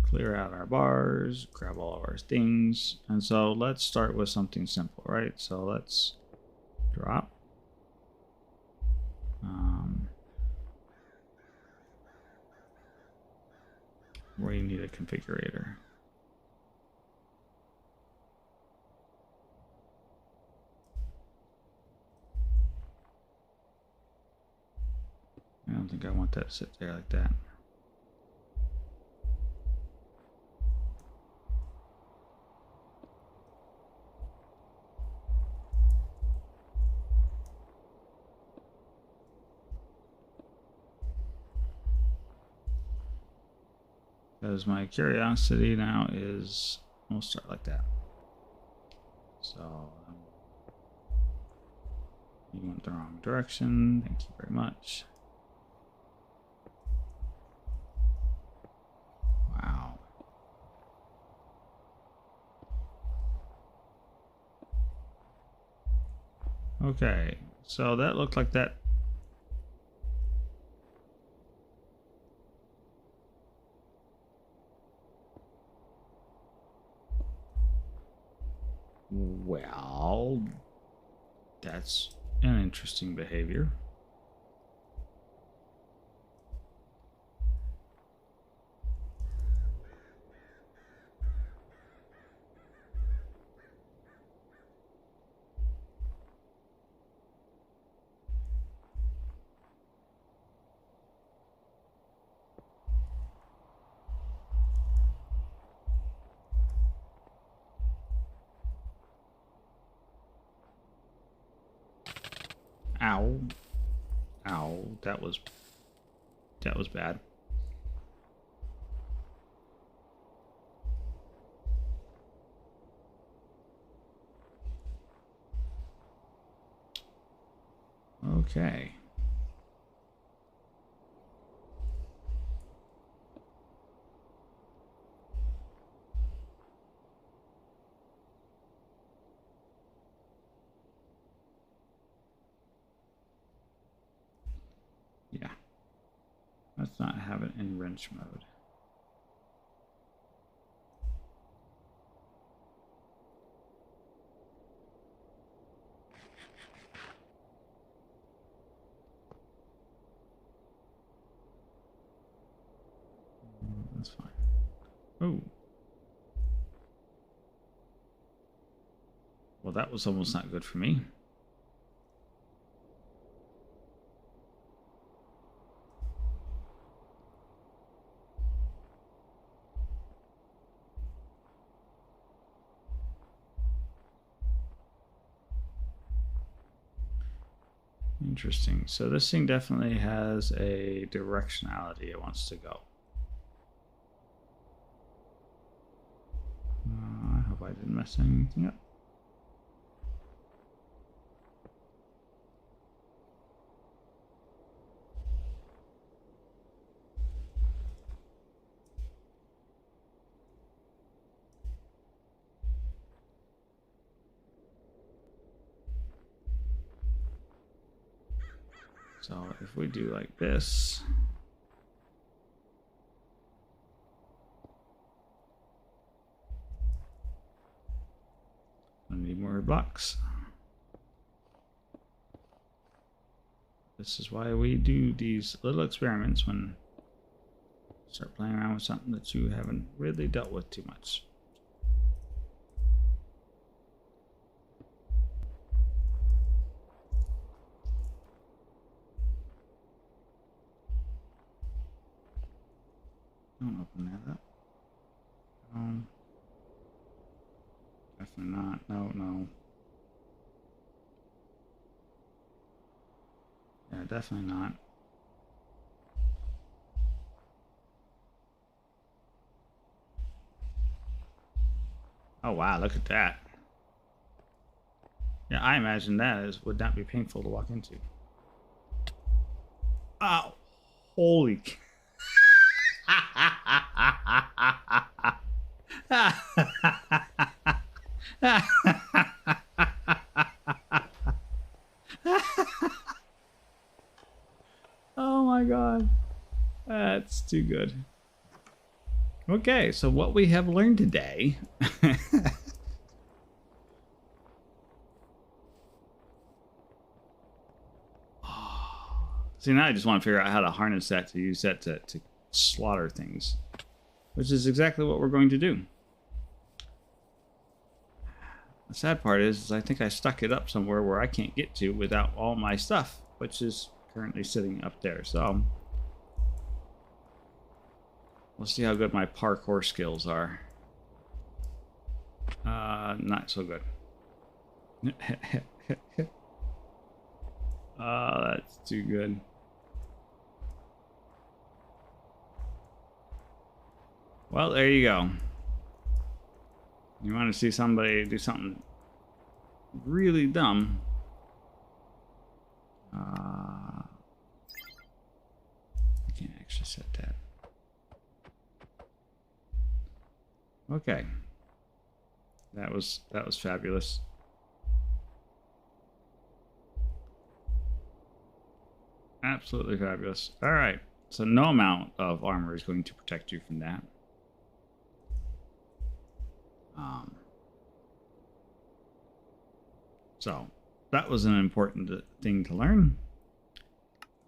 clear out our bars, grab all of our things. And so let's start with something simple, right? So let's drop. Where you need a configurator. I don't think I want that to sit there like that. Because my curiosity now is, we'll start like that. So, you went the wrong direction. Thank you very much. Wow. Okay, so that looked like that. Well, that's an interesting behavior. Ow. Ow. That was bad. Okay. Yeah. Let's not have it in wrench mode. That's fine. Oh. Well, that was almost not good for me. Interesting. So this thing definitely has a directionality it wants to go. I hope I didn't mess anything up. So if we do like this, I need more blocks. This is why we do these little experiments when you start playing around with something that you haven't really dealt with too much. Don't open that up. Definitely not. No, no. Yeah, definitely not. Oh wow, look at that. Yeah, I imagine that would not be painful to walk into. Oh, holy. Oh my god. That's too good. Okay, so what we have learned today. See, now I just want to figure out how to harness that to use that to slaughter things, which is exactly what we're going to do. The sad part is I think I stuck it up somewhere where I can't get to without all my stuff, which is currently sitting up there. So we'll see how good my parkour skills are. Not so good. Oh, that's too good. Well, there you go. You want to see somebody do something really dumb? I can't actually set that. Okay. That was fabulous. Absolutely fabulous. All right. So no amount of armor is going to protect you from that. So that was an important thing to learn.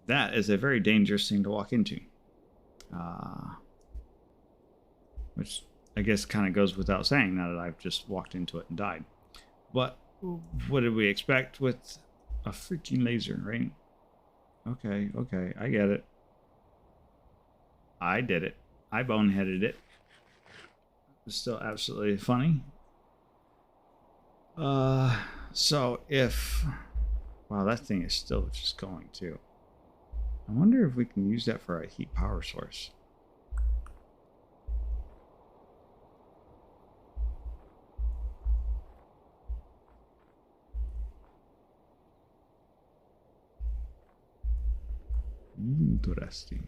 That is a very dangerous thing to walk into. Which I guess kind of goes without saying now that I've just walked into it and died. But what did we expect with a freaking laser, right? Okay, okay, I get it. I did it. I boneheaded it. It's still absolutely funny. So if... Wow, that thing is still just going too. I wonder if we can use that for a heat power source. Interesting.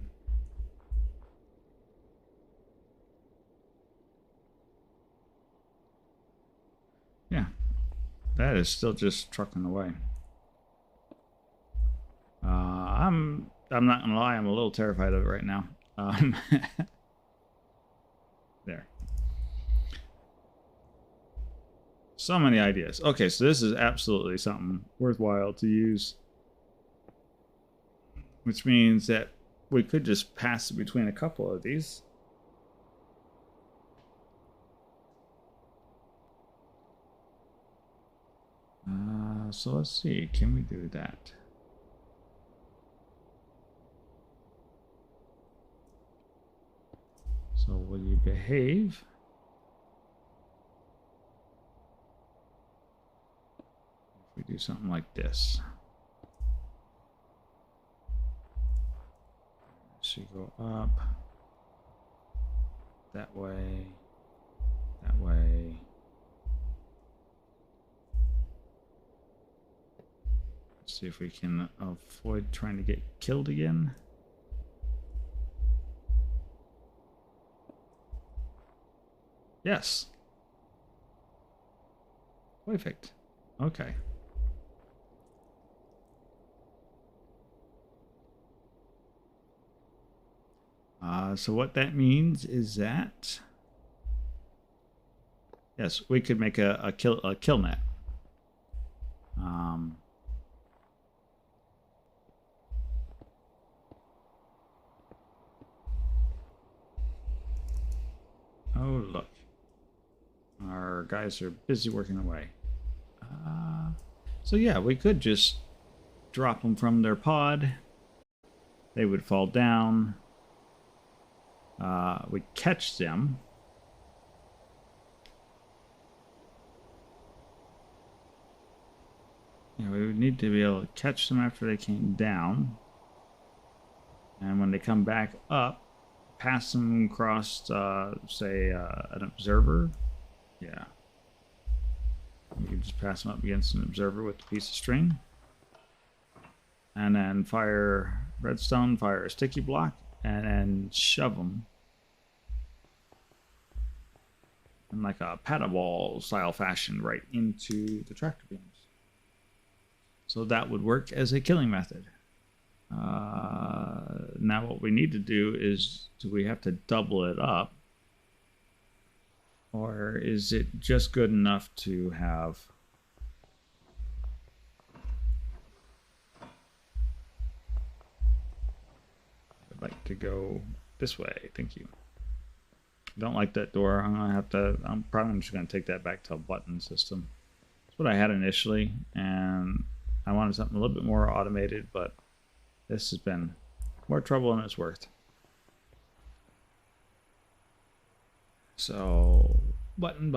Yeah, that is still just trucking away. I'm not gonna lie, I'm a little terrified of it right now. There. So many ideas. Okay, so this is absolutely something worthwhile to use. Which means that we could just pass between a couple of these. So let's see, can we do that? So will you behave? If we do something like this. So you go up. That way. That way. Let's see if we can avoid trying to get killed again. Yes. Perfect. Okay. So what that means is that yes, we could make a kill net. Oh look, our guys are busy working away. So yeah, we could just drop them from their pod. They would fall down. We'd catch them. Yeah, we would need to be able to catch them after they came down. And when they come back up, pass them across, say, an observer. Yeah. You can just pass them up against an observer with a piece of string. And then fire redstone, fire a sticky block, and then shove them in like a paddleball style fashion right into the tractor beams. So that would work as a killing method. Now what we need to do is, do we have to double it up? Or is it just good enough to have... I'd like to go this way, thank you. Don't like that door. I'm probably just gonna take that back to a button system. That's what I had initially, and I wanted something a little bit more automated, but this has been more trouble than it's worth. So, button.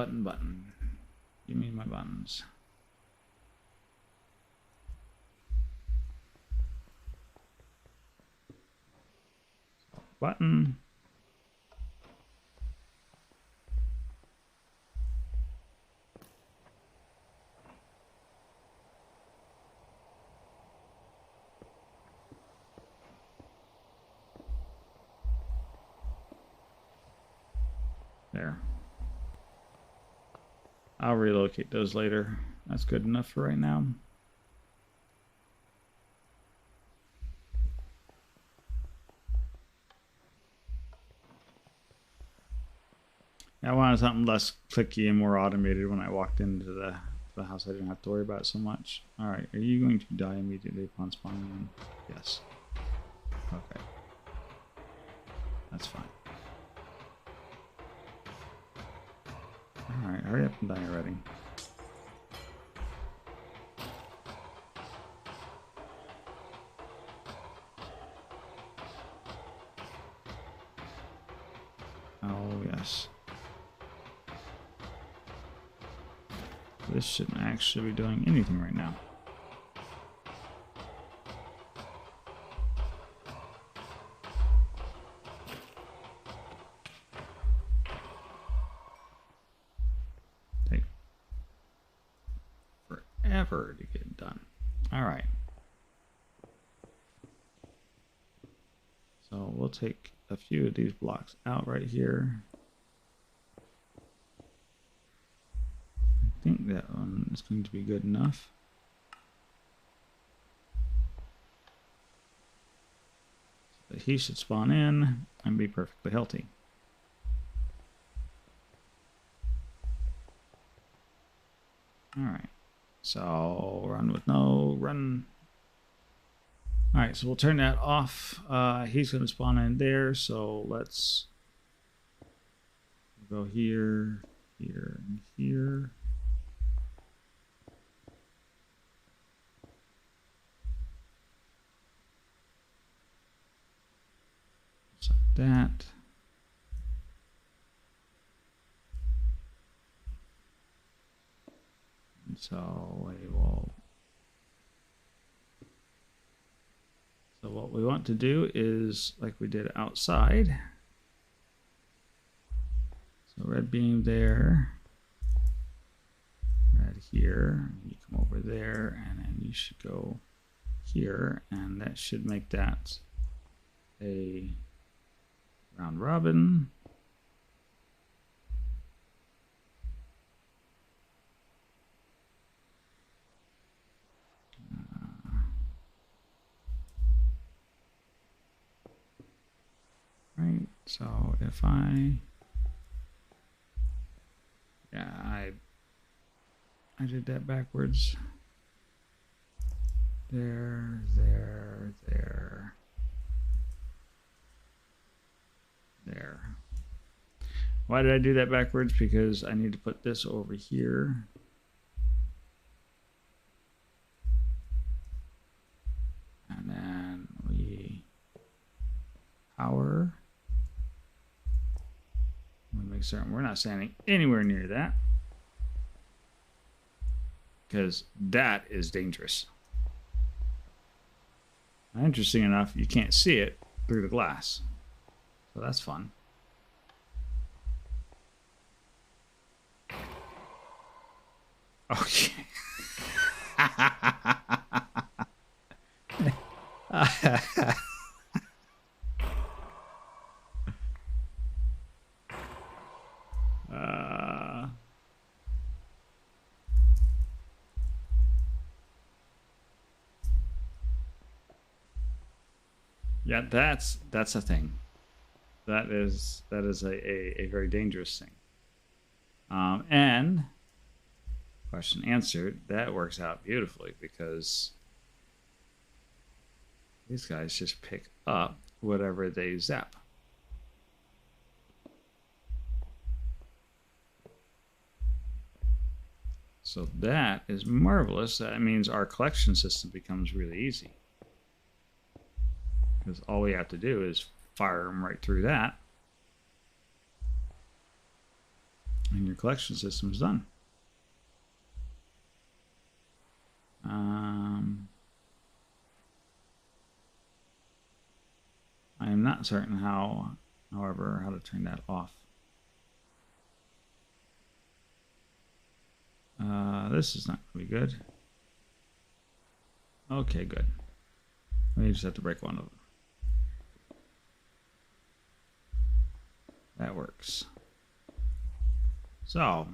Give me my buttons. Button. There. I'll relocate those later. That's good enough for right now. I wanted something less clicky and more automated when I walked into the house. I didn't have to worry about it so much. Alright, are you going to die immediately upon spawning in? Yes. Okay. That's fine. Alright, hurry up and die already. Oh, yes. This shouldn't actually be doing anything right now. Take forever to get done. All right. So we'll take a few of these blocks out right here. I think that one is going to be good enough. So that he should spawn in and be perfectly healthy. Alright, so run with no run. Alright, so we'll turn that off. He's going to spawn in there, so let's go here, here, and here. Just like that. And so we will. So what we want to do is like we did outside. So red beam there, red here, you come over there, and then you should go here, and that should make that a round robin. Right, so if I did that backwards. There. Why did I do that backwards? Because I need to put this over here. And then we power. We'll make certain we're not standing anywhere near that, because that is dangerous. Now, interesting enough, you can't see it through the glass, so that's fun. Okay. Yeah, that's a thing. That is a very dangerous thing. And question answered. That works out beautifully because these guys just pick up whatever they zap. So that is marvelous. That means our collection system becomes really easy, because all we have to do is fire them right through that, and your collection system is done. I am not certain however, how to turn that off. This is not going to be good. Okay, good. We just have to break one of them. That works. So,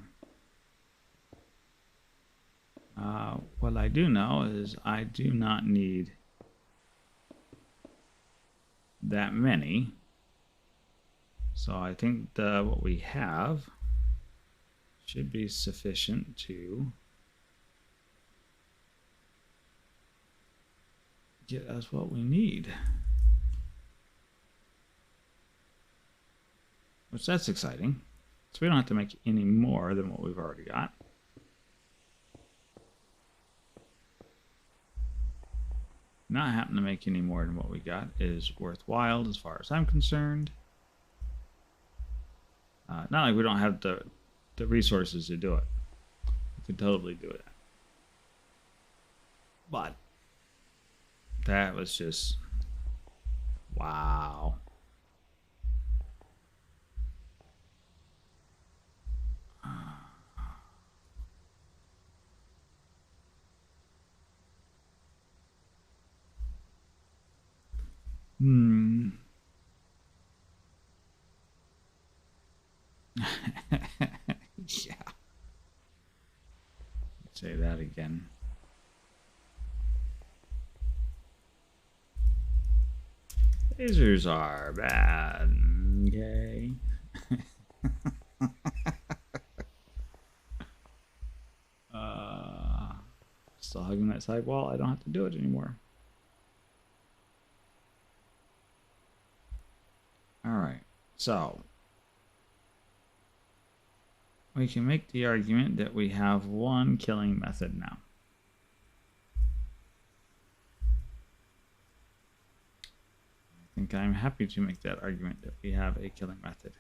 what I do know is I do not need that many. So I think what we have should be sufficient to get us what we need. Which that's exciting. So we don't have to make any more than what we've already got. Not having to make any more than what we got is worthwhile as far as I'm concerned. Not like we don't have the resources to do it. We could totally do it. But that was just wow. Yeah. Say that again. Lasers are bad. Okay. Still hugging that side wall. I don't have to do it anymore. All right. So we can make the argument that we have one killing method now. I think I'm happy to make that argument that we have a killing method.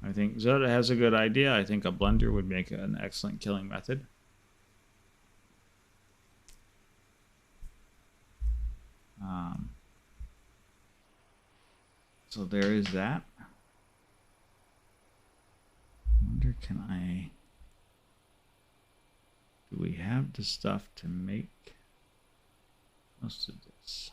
I think Zoda has a good idea. I think a blender would make an excellent killing method. So there is that. I wonder, do we have the stuff to make most of this?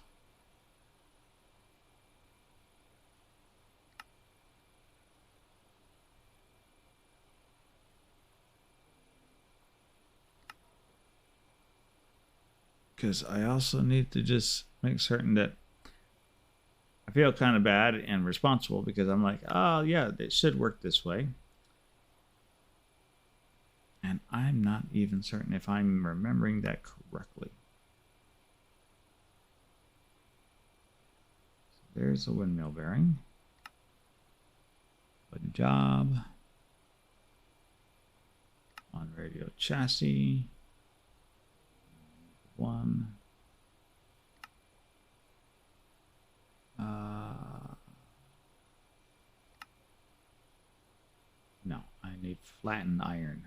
Because I also need to just make certain that I feel kind of bad and responsible because I'm like, oh yeah, it should work this way. And I'm not even certain if I'm remembering that correctly. So there's a windmill bearing. Good job. On radio chassis. One. No, I need flattened iron.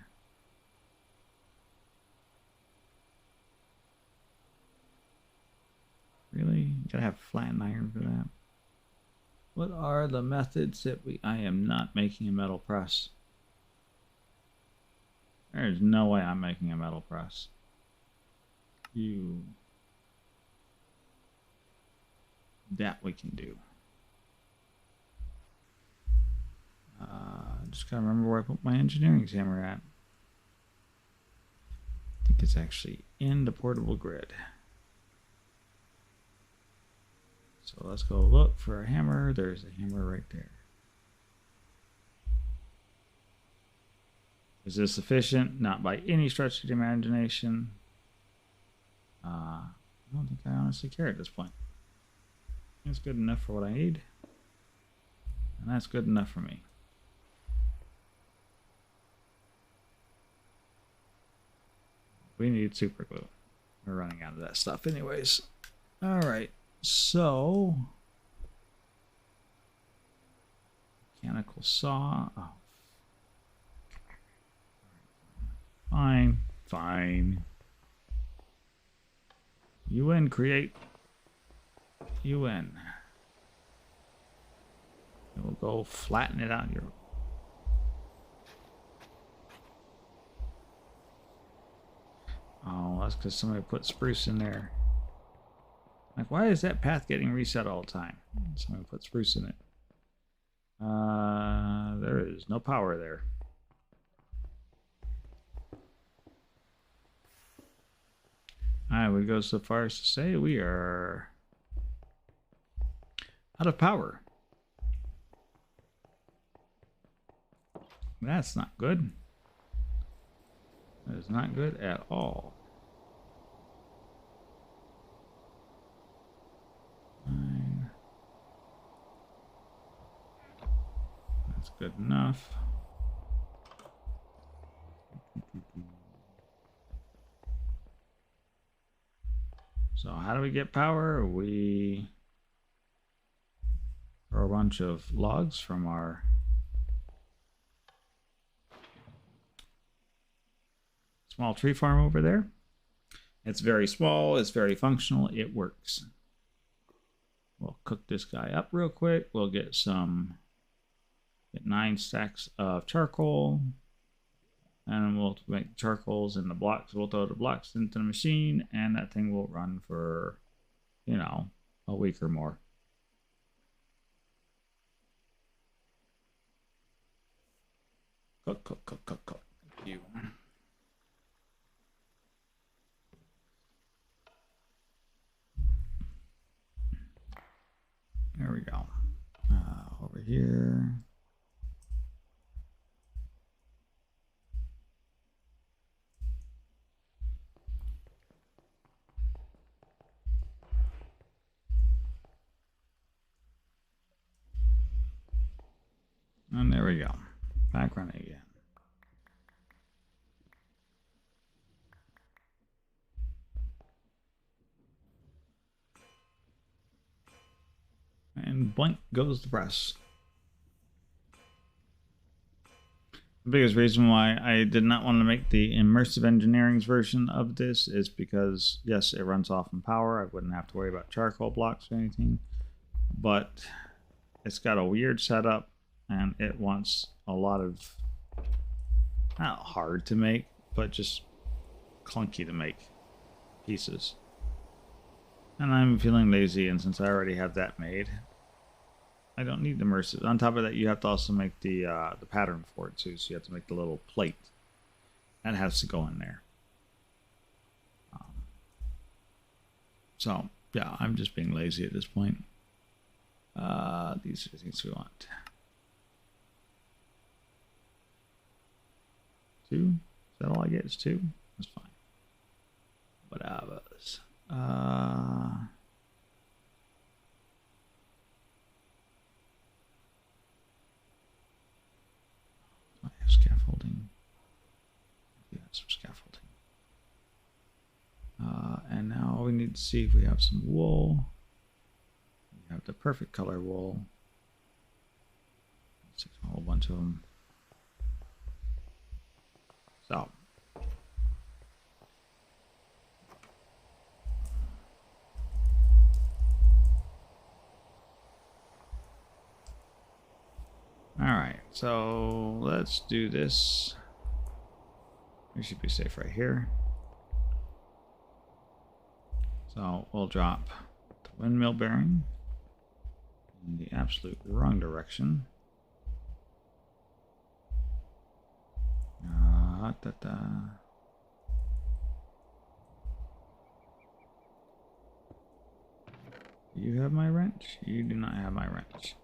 Really? You gotta have flattened iron for that? What are the methods that I am not making a metal press? There's no way I'm making a metal press. That we can do. Just gotta remember where I put my engineering hammer at. I think it's actually in the portable grid. So let's go look for a hammer. There's a hammer right there. Is this sufficient? Not by any stretch of the imagination. I don't think I honestly care at this point. That's good enough for what I need. And that's good enough for me. We need super glue. We're running out of that stuff anyways. Alright, so mechanical saw. Oh. Fine. You win, create. You win. And we'll go flatten it out here. Oh, that's because somebody put spruce in there. Like, why is that path getting reset all the time? So I'm going to put spruce in it. There is no power there. I would go so far as to say we are out of power. That's not good. That is not good at all. Fine. That's good enough. So how do we get power? We throw a bunch of logs from our small tree farm over there. It's very small, it's very functional, it works. We'll cook this guy up real quick. We'll get 9 stacks of charcoal. And we'll make charcoals in the blocks. We'll throw the blocks into the machine, and that thing will run for, you know, a week or more. Cook, cook, cook, cook, cook. Thank you. There we go. Over here. And there we go. Back running again. And blank goes the press. The biggest reason why I did not want to make the immersive engineering's version of this is because, yes, it runs off in power. I wouldn't have to worry about charcoal blocks or anything. But it's got a weird setup, and it wants a lot of, not hard to make, but just clunky to make pieces. And I'm feeling lazy, and since I already have that made, I don't need the immersive. On top of that, you have to also make the pattern for it too, so you have to make the little plate. That has to go in there. So, yeah, I'm just being lazy at this point. These are the things we want. 2? Is that all I get is 2? That's fine. Whatever. I have scaffolding. Yeah, some scaffolding. And now we need to see if we have some wool. We have the perfect color wool. Let's take a whole bunch of them. So. Alright, so let's do this. We should be safe right here. So we'll drop the windmill bearing in the absolute wrong direction. You have my wrench? You do not have my wrench.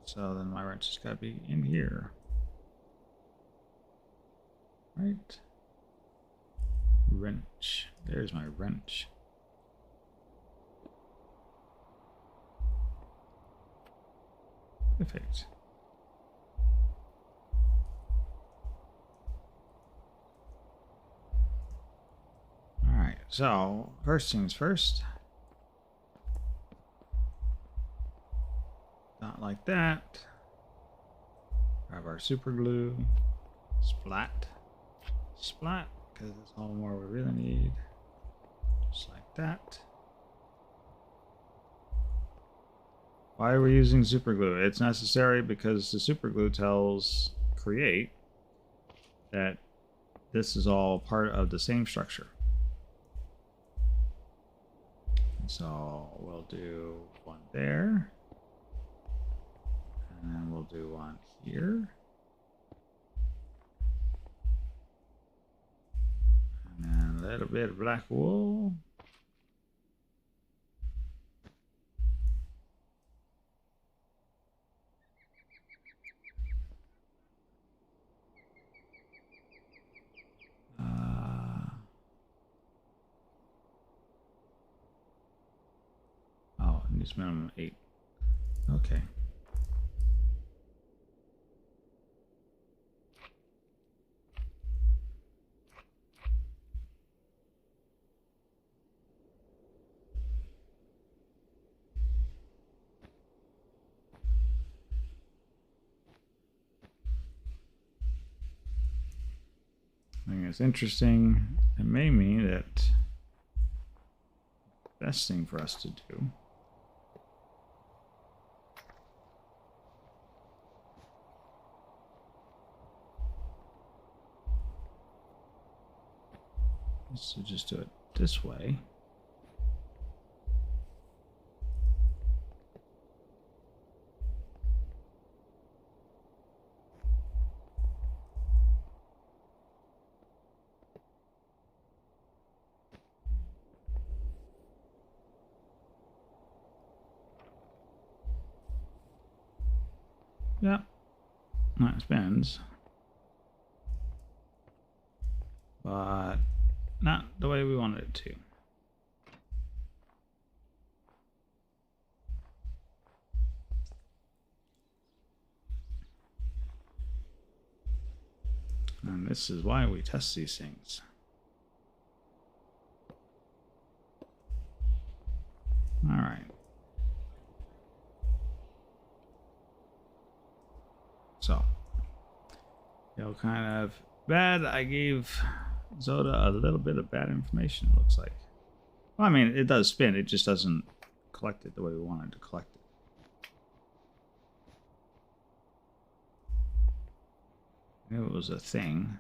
So then my wrench has got to be in here. Right? Wrench. There's my wrench. Perfect. Alright, so first things first. Not like that. Grab our super glue. Splat. Splat, because that's all more we really need. Just like that. Why are we using super glue? It's necessary because the super glue tells Create that this is all part of the same structure. So we'll do one there, and then we'll do one here, and then a little bit of black wool. Oh, it needs minimum 8. Okay. I think it's interesting. It may mean that the best thing for us to do is to just do it this way. Yeah, that spins, but not the way we wanted it to. And this is why we test these things. All right. So, kind of bad. I gave Zoda a little bit of bad information, it looks like. Well, I mean, it does spin. It just doesn't collect it the way we wanted to collect it. If it was a thing.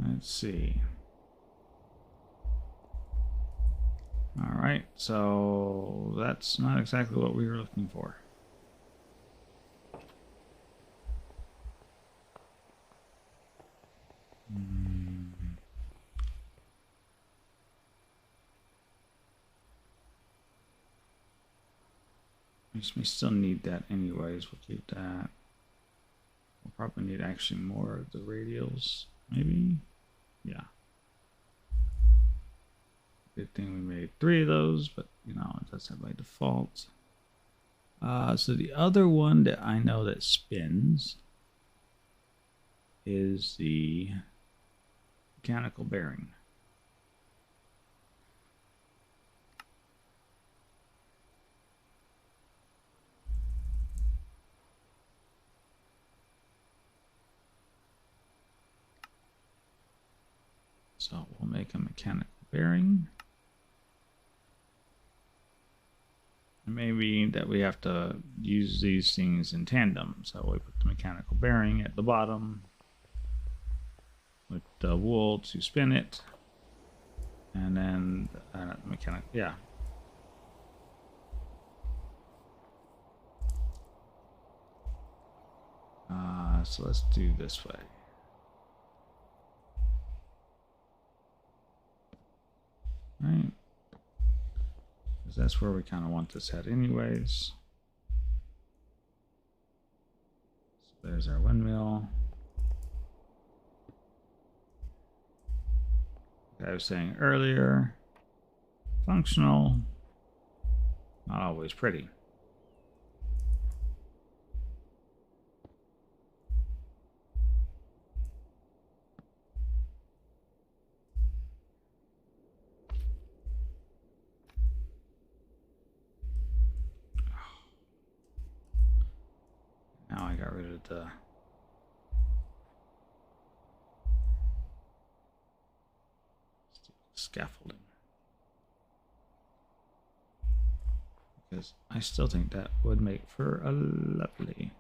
Let's see. All right, so that's not exactly what we were looking for. We still need that anyways. We'll keep that. We'll probably need actually more of the radials, maybe. Yeah. Good thing we made 3 of those, but you know, it does that by default. So the other one that I know that spins is the mechanical bearing. So we'll make a mechanical bearing. Maybe that we have to use these things in tandem. So we put the mechanical bearing at the bottom with the wool to spin it. And then mechanical, yeah. So let's do this way. Right, because that's where we kind of want this head anyways. So there's our windmill. Like I was saying earlier, functional, not always pretty. Now I got rid of the scaffolding. because I still think that would make for a lovely.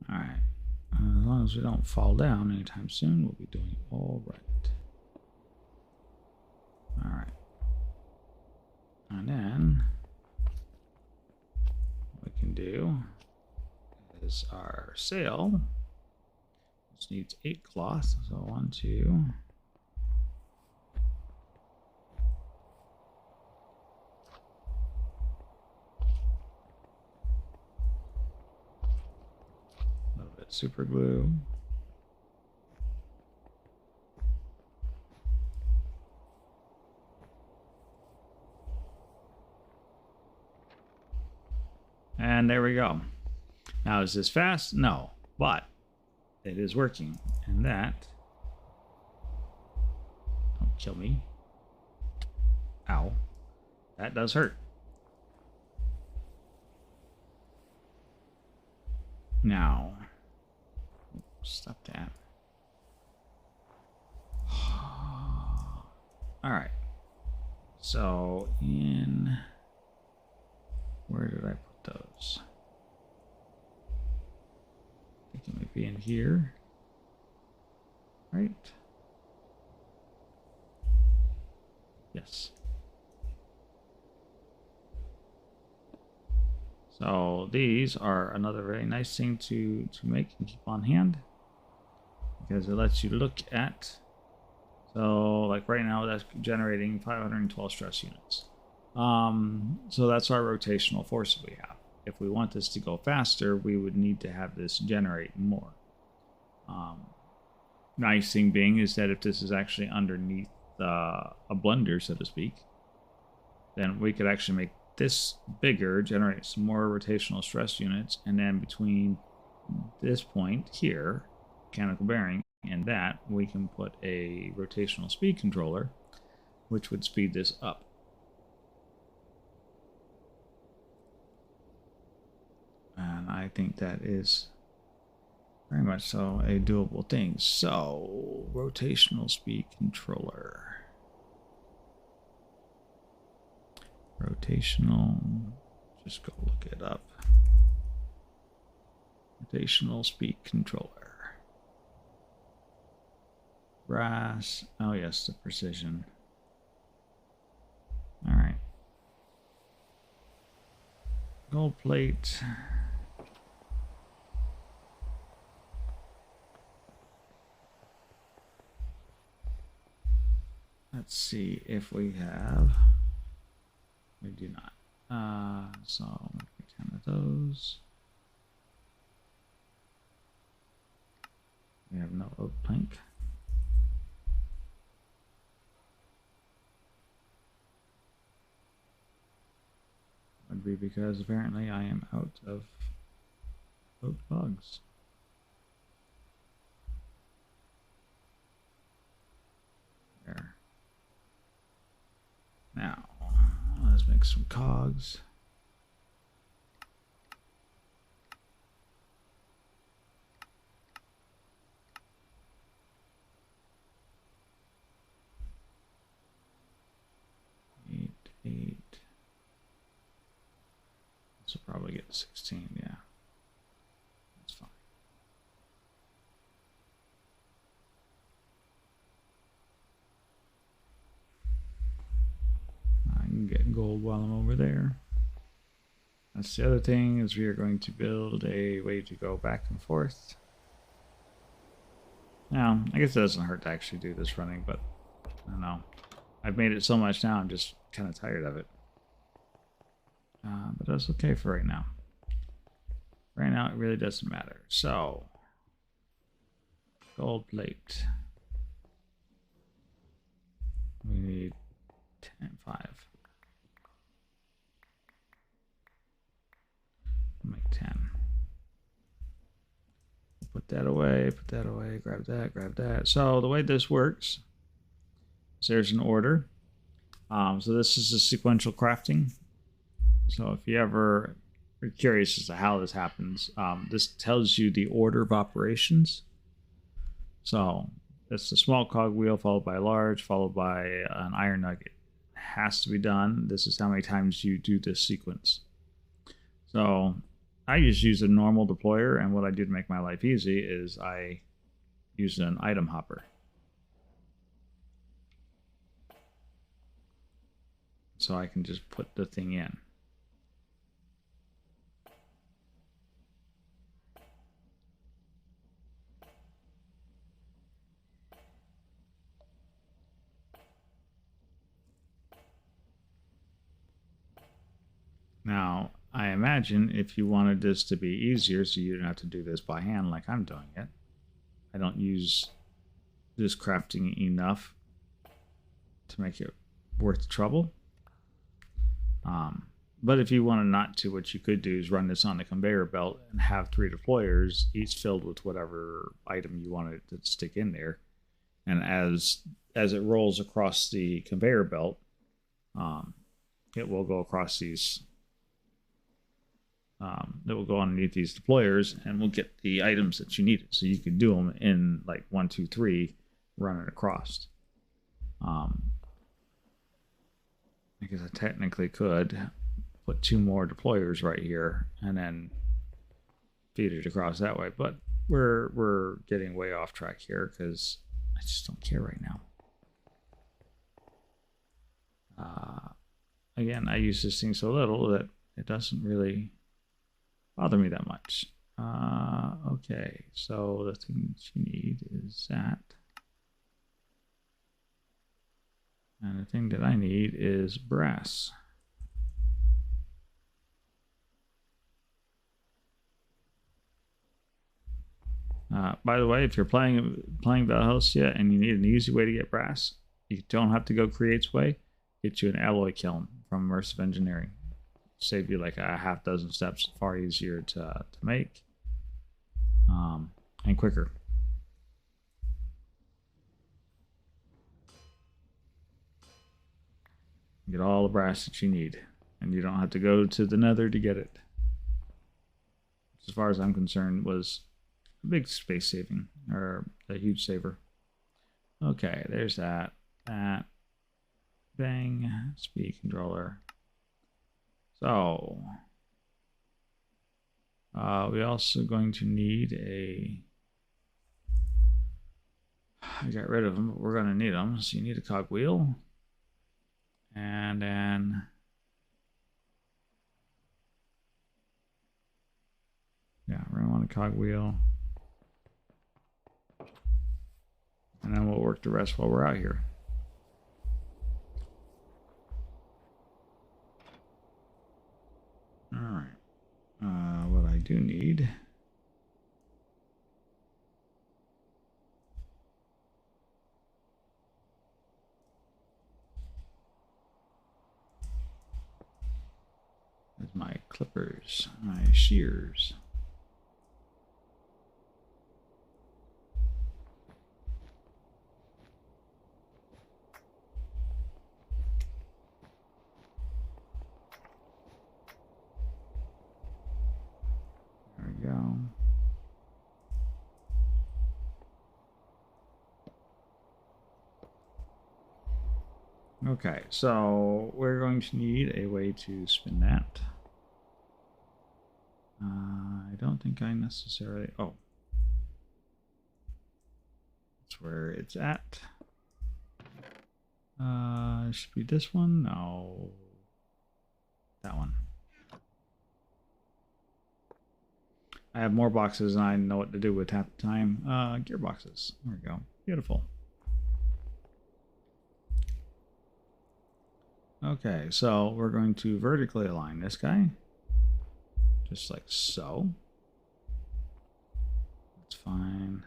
All right. As long as we don't fall down anytime soon, we'll be doing all right. All right. And then what we can do is our sail. This needs 8 cloth. So 1, 2. A little bit super glue. And there we go. Now, is this fast? No, but it is working. And that, don't kill me. Ow. That does hurt. Now, stop that. All right. So where did I put those? I think it might be in here, right? Yes. So these are another very nice thing to make and keep on hand, because it lets you look at. So like right now, that's generating 512 stress units. So that's our rotational force that we have. If we want this to go faster, we would need to have this generate more. Nice thing being is that if this is actually underneath a blender, so to speak, then we could actually make this bigger, generate some more rotational stress units, and then between this point here, mechanical bearing, and that, we can put a rotational speed controller, which would speed this up. And I think that is very much so a doable thing. So, rotational speed controller. Rotational, just go look it up. Rotational speed controller. Brass, oh yes, the precision. All right. Gold plate. Let's see if we have. We do not. So make 10 of those. We have no oak plank. Would be because apparently I am out of oak logs. There. Now, let's make some cogs. Eight. This will probably get 16, yeah. That's fine. I can get gold while I'm over there. That's the other thing, is we are going to build a way to go back and forth. Now, I guess it doesn't hurt to actually do this running, but I don't know. I've made it so much now, I'm just kind of tired of it. But that's okay for right now. Right now, it really doesn't matter. So, gold plate. We need 5. I'll make 10. Put that away, grab that, grab that. So the way this works is there's an order. So this is a sequential crafting. So if you ever are curious as to how this happens, this tells you the order of operations. So it's a small cogwheel followed by a large, followed by an iron nugget. It has to be done. This is how many times you do this sequence. So I just use a normal deployer, and what I do to make my life easy is I use an item hopper. So I can just put the thing in. Now, I imagine if you wanted this to be easier so you don't have to do this by hand like I'm doing it, I don't use this crafting enough to make it worth the trouble. But if you wanted not to, what you could do is run this on the conveyor belt and have 3 deployers, each filled with whatever item you wanted to stick in there. And as it rolls across the conveyor belt, it will go across these. It will go underneath these deployers, and we'll get the items that you needed. So you can do them in like 1, 2, 3, running across. Because I technically could put 2 more deployers right here and then feed it across that way, but we're getting way off track here because I just don't care right now. Again, I use this thing so little that it doesn't really bother me that much. Okay, so the thing that you need is that. And the thing that I need is brass. By the way, if you're playing Valhelsia and you need an easy way to get brass, you don't have to go Create's way. Get you an alloy kiln from Immersive Engineering. Save you like a half dozen steps, far easier to make and quicker. Get all the brass that you need, and you don't have to go to the nether to get it. As far as I'm concerned, was a big space saving, or a huge saver. Okay, there's that. Bang, speed controller. So, we also going to need a. I got rid of them, but we're going to need them. So you need a cogwheel. And then yeah, we're gonna want a cogwheel. And then we'll work the rest while we're out here. Alright. What I do need is my clippers, my shears. There we go. Okay, so we're going to need a way to spin that. I don't think I necessarily... Oh. That's where it's at. Should be this one? No. That one. I have more boxes than I know what to do with half the time. Gearboxes. There we go. Beautiful. Okay, so we're going to vertically align this guy. Just like so. That's fine.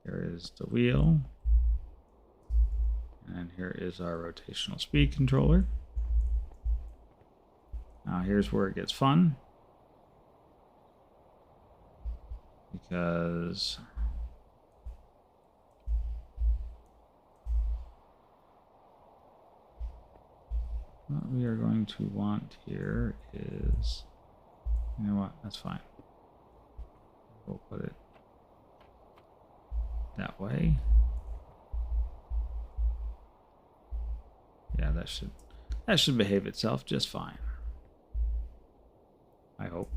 Here is the wheel. And here is our rotational speed controller. Now here's where it gets fun. Because What we are going to want here is, you know what, that's fine. We'll put it that way. Yeah, that should behave itself just fine. I hope.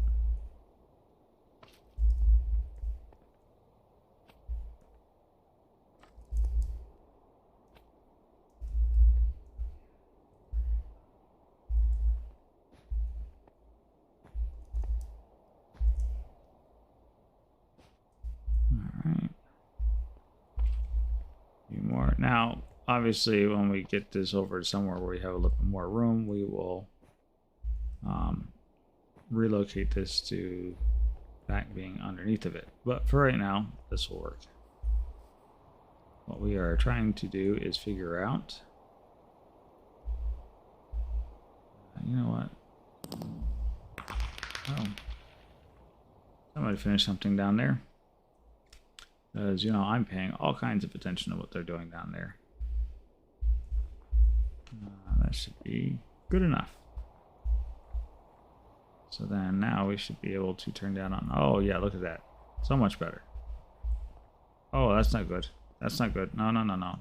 Alright. A few more. Now, obviously, when we get this over to somewhere where we have a little bit more room, we will relocate this to back being underneath of it. But for right now, this will work. What we are trying to do is figure out... you know what? Oh. Somebody finished something down there. Because, you know, I'm paying all kinds of attention to what they're doing down there. That should be good enough. So then now we should be able to turn down on... oh, yeah, look at that. So much better. Oh, that's not good. That's not good. No, no, no, no.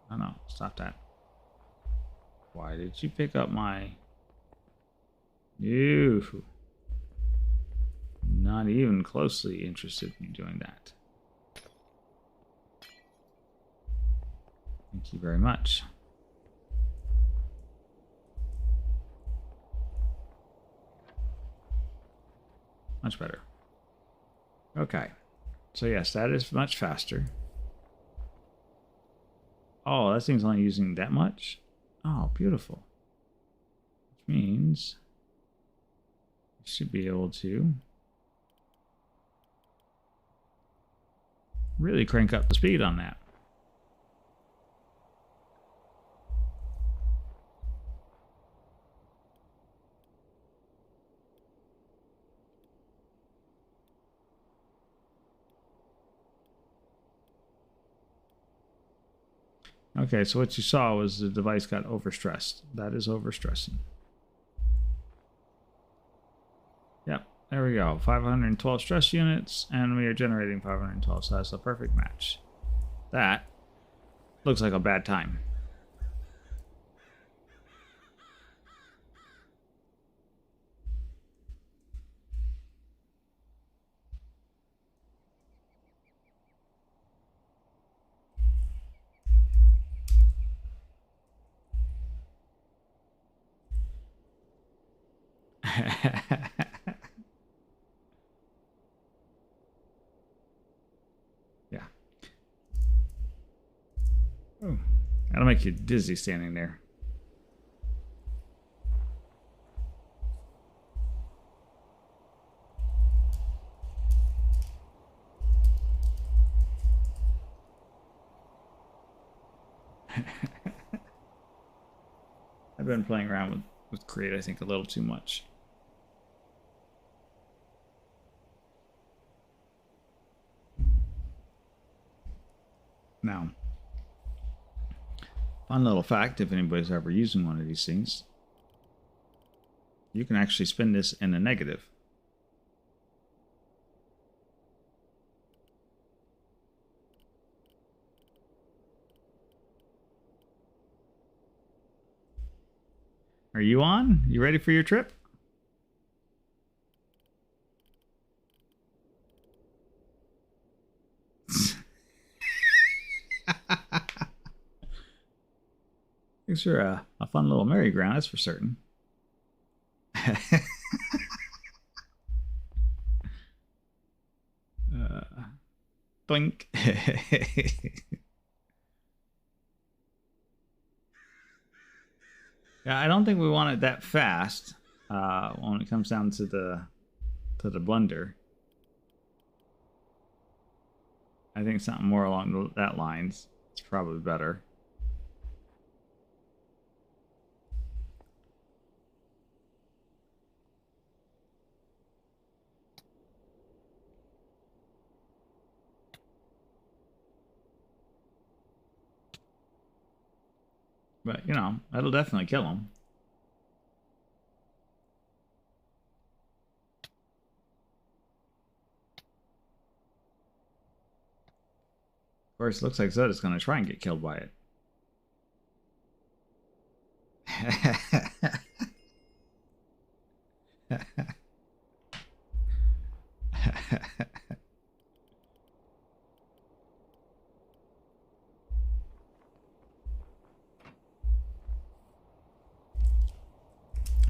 No, no. Stop that. Why did you pick up my... you? Not even closely interested in doing that. Thank you very much. Much better. Okay. So yes, that is much faster. Oh, that thing's only using that much? Oh, beautiful. Which means you should be able to really crank up the speed on that. Okay, so what you saw was the device got overstressed. That is overstressing. Yep, there we go. 512 stress units, and we are generating 512, so that's a perfect match. That looks like a bad time. Yeah. Oh, that'll make you dizzy standing there. I've been playing around with Create, I think, a little too much. Now, fun little fact, if anybody's ever using one of these things, you can actually spin this in a negative. Are you on? You ready for your trip? Thanks for a fun little merry-go-round, that's for certain. Doink. Yeah, I don't think we want it that fast when it comes down to the blender. I think something more along that lines is probably better. But, you know, that'll definitely kill him. course, it looks like Zoda's going to try and get killed by it.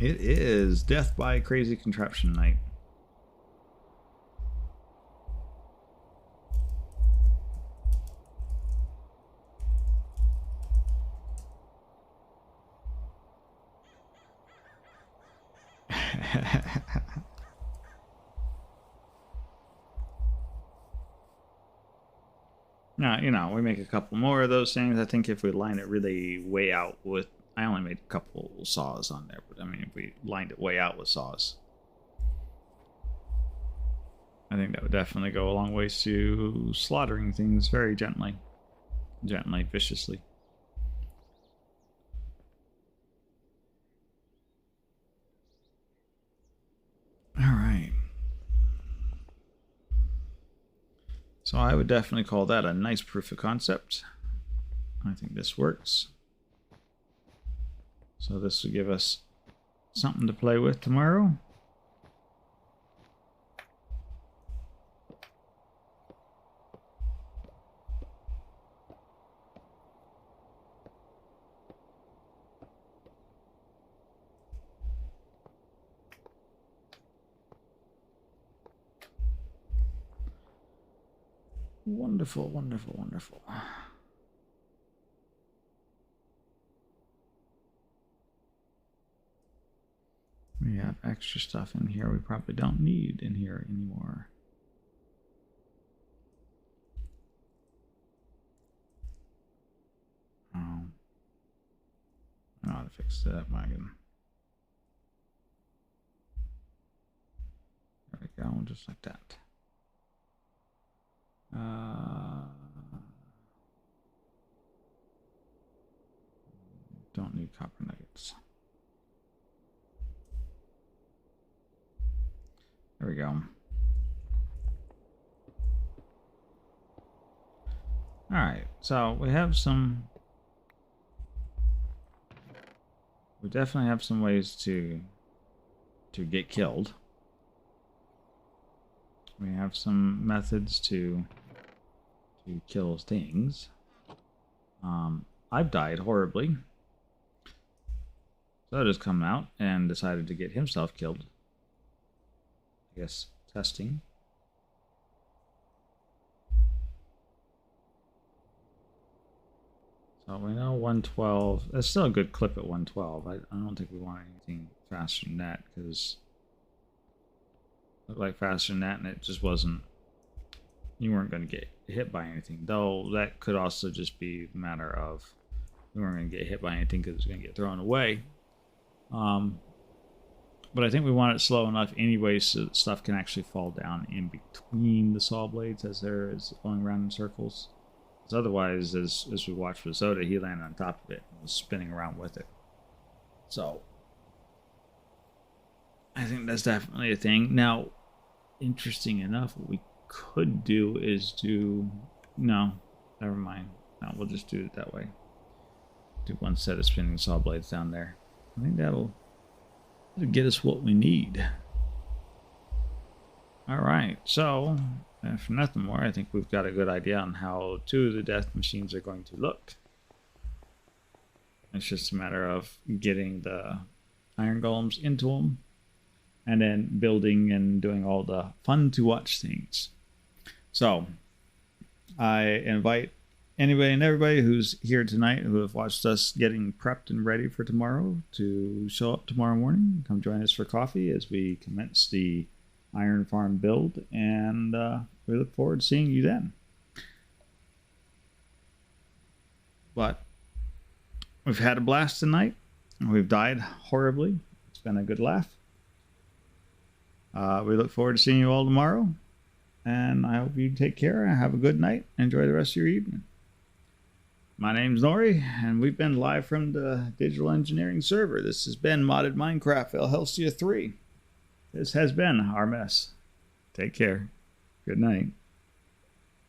It is Death by Crazy Contraption night. Now, you know, we make a couple more of those things. I think if we line it really way out with... I only made a couple saws on there, but I mean, if we lined it way out with saws, I think that would definitely go a long ways to slaughtering things very gently. Gently, viciously. Alright. So I would definitely call that a nice proof of concept. I think this works. So this will give us something to play with tomorrow. Wonderful, wonderful, wonderful. We have extra stuff in here we probably don't need in here anymore. Oh. I know how to fix that wagon. There we go, just like that. Don't need copper nuggets. There we go. Alright, so we have some... We definitely have some ways to get killed. We have some methods to kill things. I've died horribly. Zoda's come out and decided to get himself killed. I guess testing. So we know 112. That's still a good clip at 112. I don't think we want anything faster than that, because it looked like faster than that and it just wasn't... You weren't going to get hit by anything. Though that could also just be a matter of we weren't going to get hit by anything because it's going to get thrown away. But I think we want it slow enough anyway so that stuff can actually fall down in between the saw blades as they're going around in circles. Because otherwise, as we watched with Zoda, he landed on top of it and was spinning around with it. So I think that's definitely a thing. Now, interesting enough, what we could do is do... No, never mind. No, we'll just do it that way. Do one set of spinning saw blades down there. I think that'll get us what we need. Alright, so if nothing more, I think we've got a good idea on how two of the death machines are going to look. It's just a matter of getting the iron golems into them and then building and doing all the fun to watch things. So I invite anybody and everybody who's here tonight who have watched us getting prepped and ready for tomorrow to show up tomorrow morning. Come join us for coffee as we commence the iron farm build, and we look forward to seeing you then. But we've had a blast tonight. We've died horribly. It's been a good laugh. We look forward to seeing you all tomorrow, and I hope you take care and have a good night. Enjoy the rest of your evening. My name's Nori, and we've been live from the Digital Engineering server. This has been Modded Minecraft Valhelsia 3. This has been our mess. Take care. Good night.